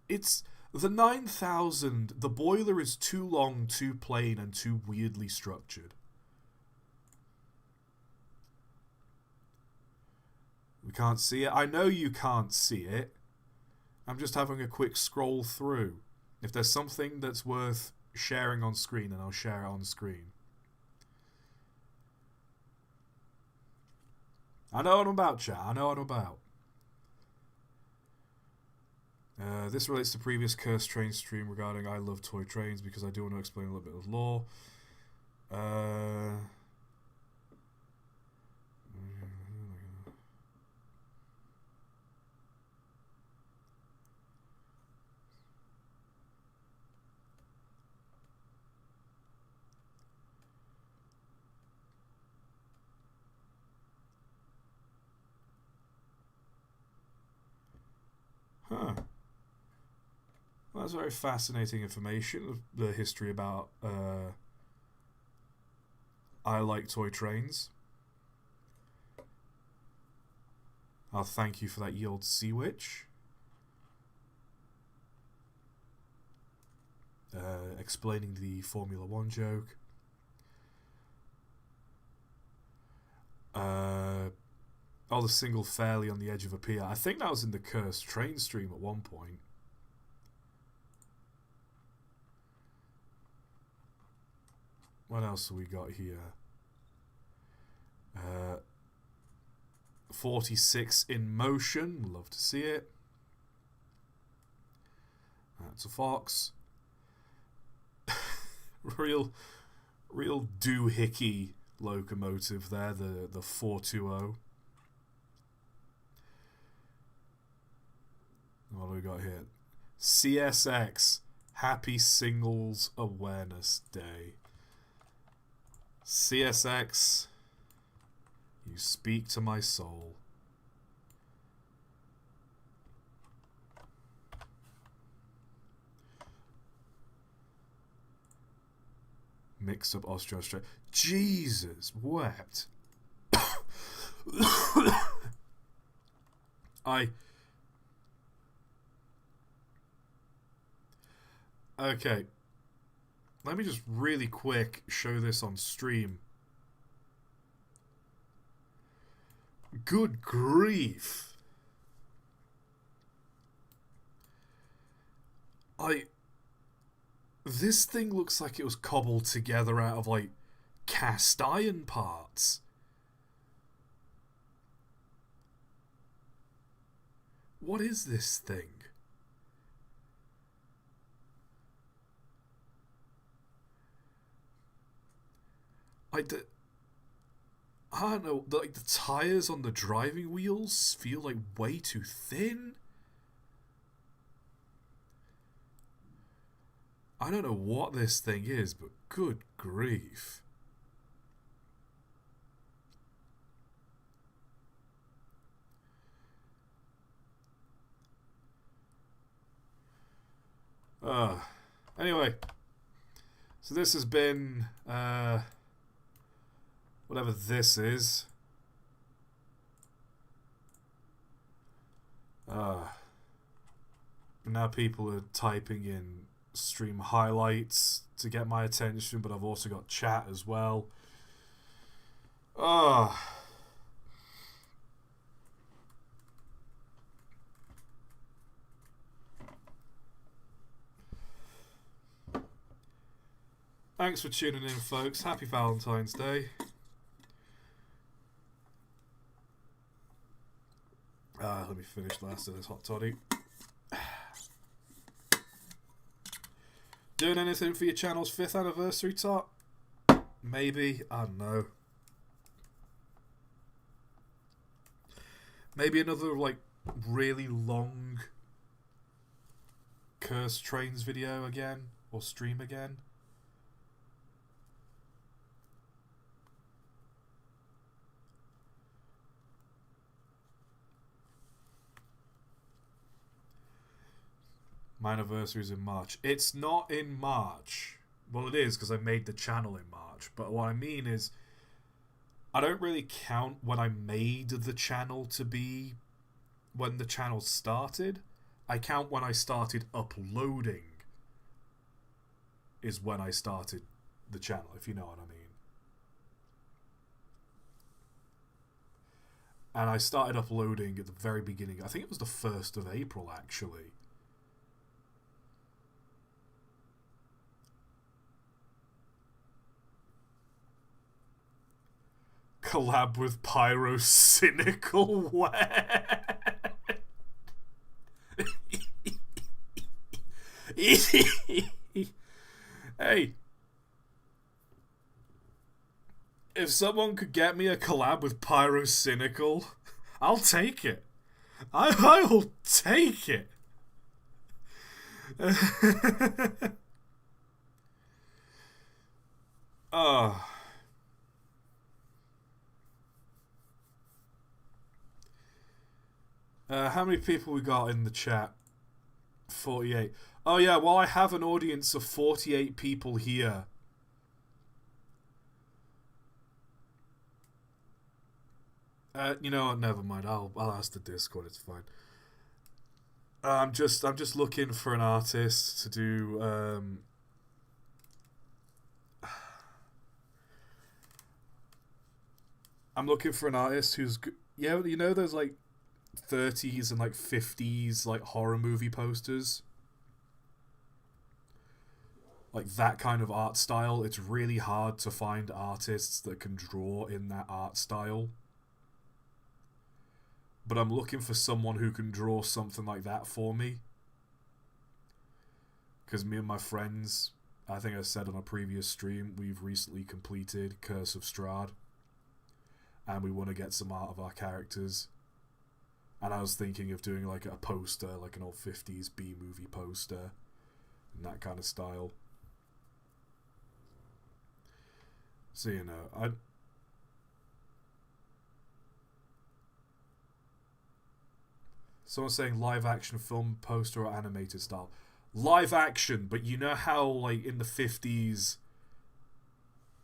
It's the 9000. The boiler is too long, too plain, and too weirdly structured. We can't see it. I know you can't see it. I'm just having a quick scroll through. If there's something that's worth sharing on screen, then I'll share it on screen. I know what I'm about, chat. I know what I'm about. This relates to previous Cursed Train stream regarding I love toy trains because I do want to explain a little bit of lore. Huh. Well, that's very fascinating information. The history about I like toy trains. I'll thank you for that, Yield Sea Witch. Explaining the Formula 1 joke. Oh, the single fairly on the edge of a pier. I think that was in the Cursed Train stream at one point. What else have we got here? 46 in motion. Love to see it. That's a fox. real doohickey locomotive there. The 420. What do we got here? CSX. Happy Singles Awareness Day. CSX, you speak to my soul. Mixed up Austro-Australia. Jesus wept. Okay. Let me just really quick show this on stream. Good grief. This thing looks like it was cobbled together out of, like, cast iron parts. What is this thing? I don't know, like the tires on the driving wheels feel like way too thin. I don't know what this thing is, but good grief. Uh, anyway, so this has been whatever this is. Now people are typing in stream highlights to get my attention, but I've also got chat as well. Thanks for tuning in, folks. Happy Valentine's Day. Let me finish the last of this hot toddy. Doing anything for your channel's 5th anniversary, ToT? Maybe. I don't know. Maybe another, like, really long Cursed Trains video again? Or stream again? My anniversary is in March. It's not in March. Well, it is because I made the channel in March. But what I mean is, I don't really count when I made the channel to be when the channel started. I count when I started uploading is when I started the channel, if you know what I mean. And I started uploading at the very beginning. I think it was the 1st of April, actually. Collab with Pyro Cynical Wet. Hey, if someone could get me a collab with Pyro Cynical, I'll take it. I will take it. How many people we got in the chat? 48. Oh yeah, well I have an audience of 48 people here. You know what, never mind. I'll ask the Discord, it's fine. I'm just looking for an artist to do I'm looking for an artist who's yeah, you know those like 30s and like 50s like horror movie posters, like that kind of art style. It's really hard to find artists that can draw in that art style, but I'm looking for someone who can draw something like that for me, because me and my friends, I think I said on a previous stream, we've recently completed Curse of Strahd and we want to get some art of our characters. And I was thinking of doing like a poster, like an old 50s B-movie poster, in that kind of style. So, you know, someone's saying live action film poster or animated style. Live action, but you know how, like, in the 50s,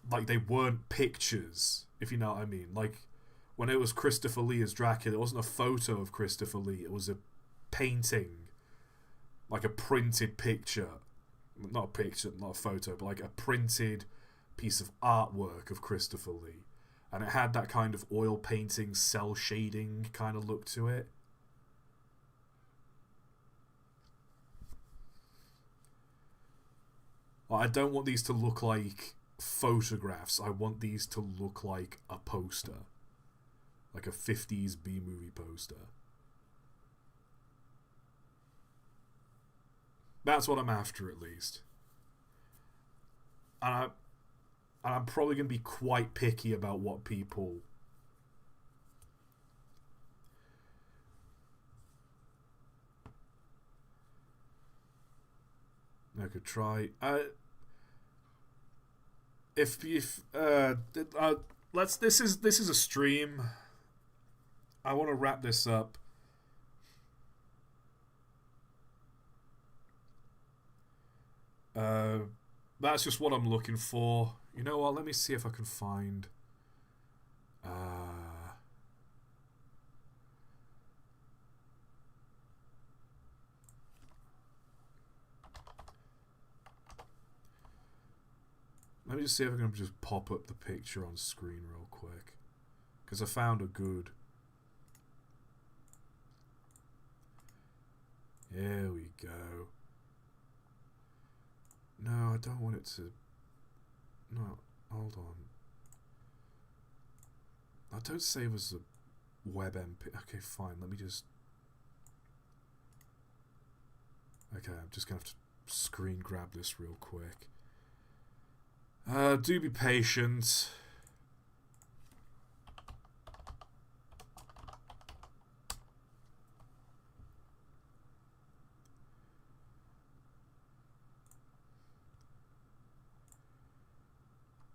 like, they weren't pictures, if you know what I mean. Like, when it was Christopher Lee as Dracula, it wasn't a photo of Christopher Lee, it was a painting, like a printed picture. Not a picture, not a photo, but like a printed piece of artwork of Christopher Lee. And it had that kind of oil painting, cell shading kind of look to it. I don't want these to look like photographs. I want these to look like a poster. Like a 50s B-movie poster. That's what I'm after, at least. And I'm probably going to be quite picky about what people... I could try... let's... This is a stream. I want to wrap this up. That's just what I'm looking for. You know what? Let me see if I can find. Let me just see if I can just pop up the picture on screen real quick. Because I found a good. Here we go. No, I don't want it to. No, hold on. I don't save as a WebMP. Okay, fine. Let me just. Okay, I'm just gonna have to screen grab this real quick. Do be patient.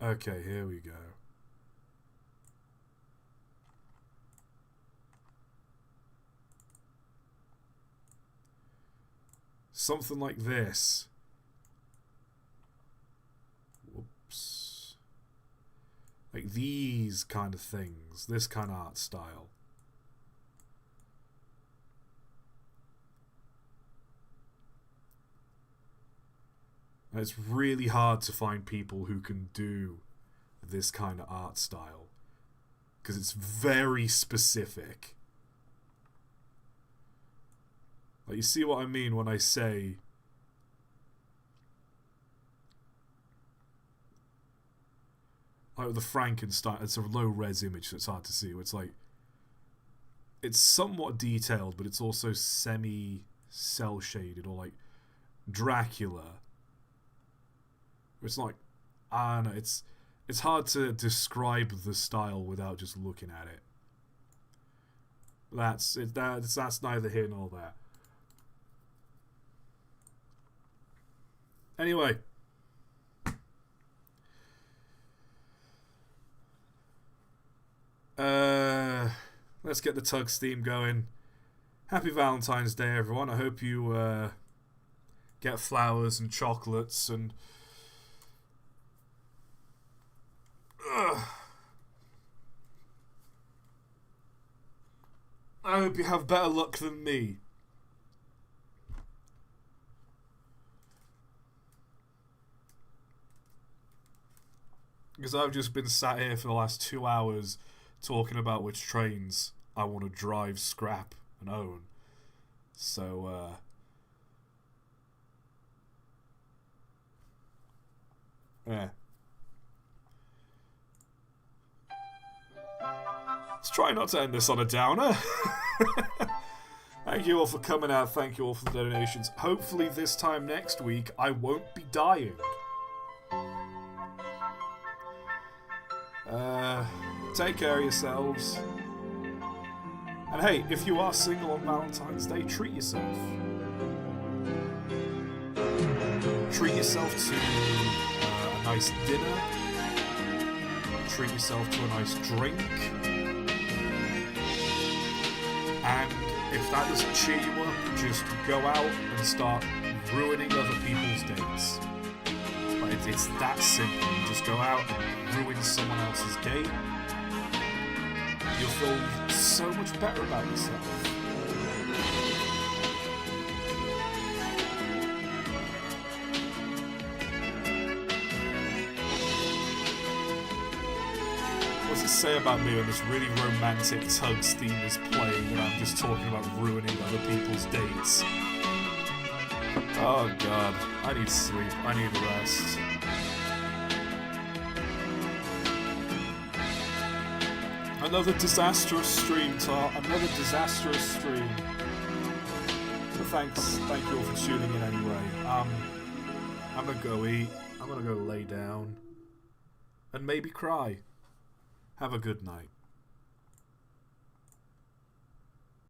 Okay, here we go. Something like this. Whoops. Like these kind of things. This kind of art style. And it's really hard to find people who can do this kind of art style. Because it's very specific. Like, you see what I mean when I say... Like the Frankenstein, it's a low-res image, so it's hard to see. It's like... It's somewhat detailed, but it's also semi-cel-shaded, or like Dracula. It's like... I don't know, it's hard to describe the style without just looking at it. That's neither here nor there. Anyway. Let's get the Tugs theme going. Happy Valentine's Day, everyone. I hope you get flowers and chocolates and... I hope you have better luck than me. Because I've just been sat here for the last 2 hours talking about which trains I want to drive, scrap, and own. So, yeah. Let's try not to end this on a downer. Thank you all for coming out. Thank you all for the donations. Hopefully this time next week I won't be dying. Take care of yourselves. And hey, if you are single on Valentine's Day, treat yourself. Treat yourself to a nice dinner. Treat yourself to a nice drink. And if that doesn't cheer you up, just go out and start ruining other people's dates. Like, it's that simple. You just go out and ruin someone else's date. You'll feel so much better about yourself. What's it say about me when this really romantic Tugs theme is playing and I'm just talking about ruining other people's dates? Oh god, I need sleep, I need rest. Another disastrous stream, Tar. Another disastrous stream. But thank you all for tuning in anyway. I'm gonna go eat. I'm gonna go lay down. And maybe cry. Have a good night.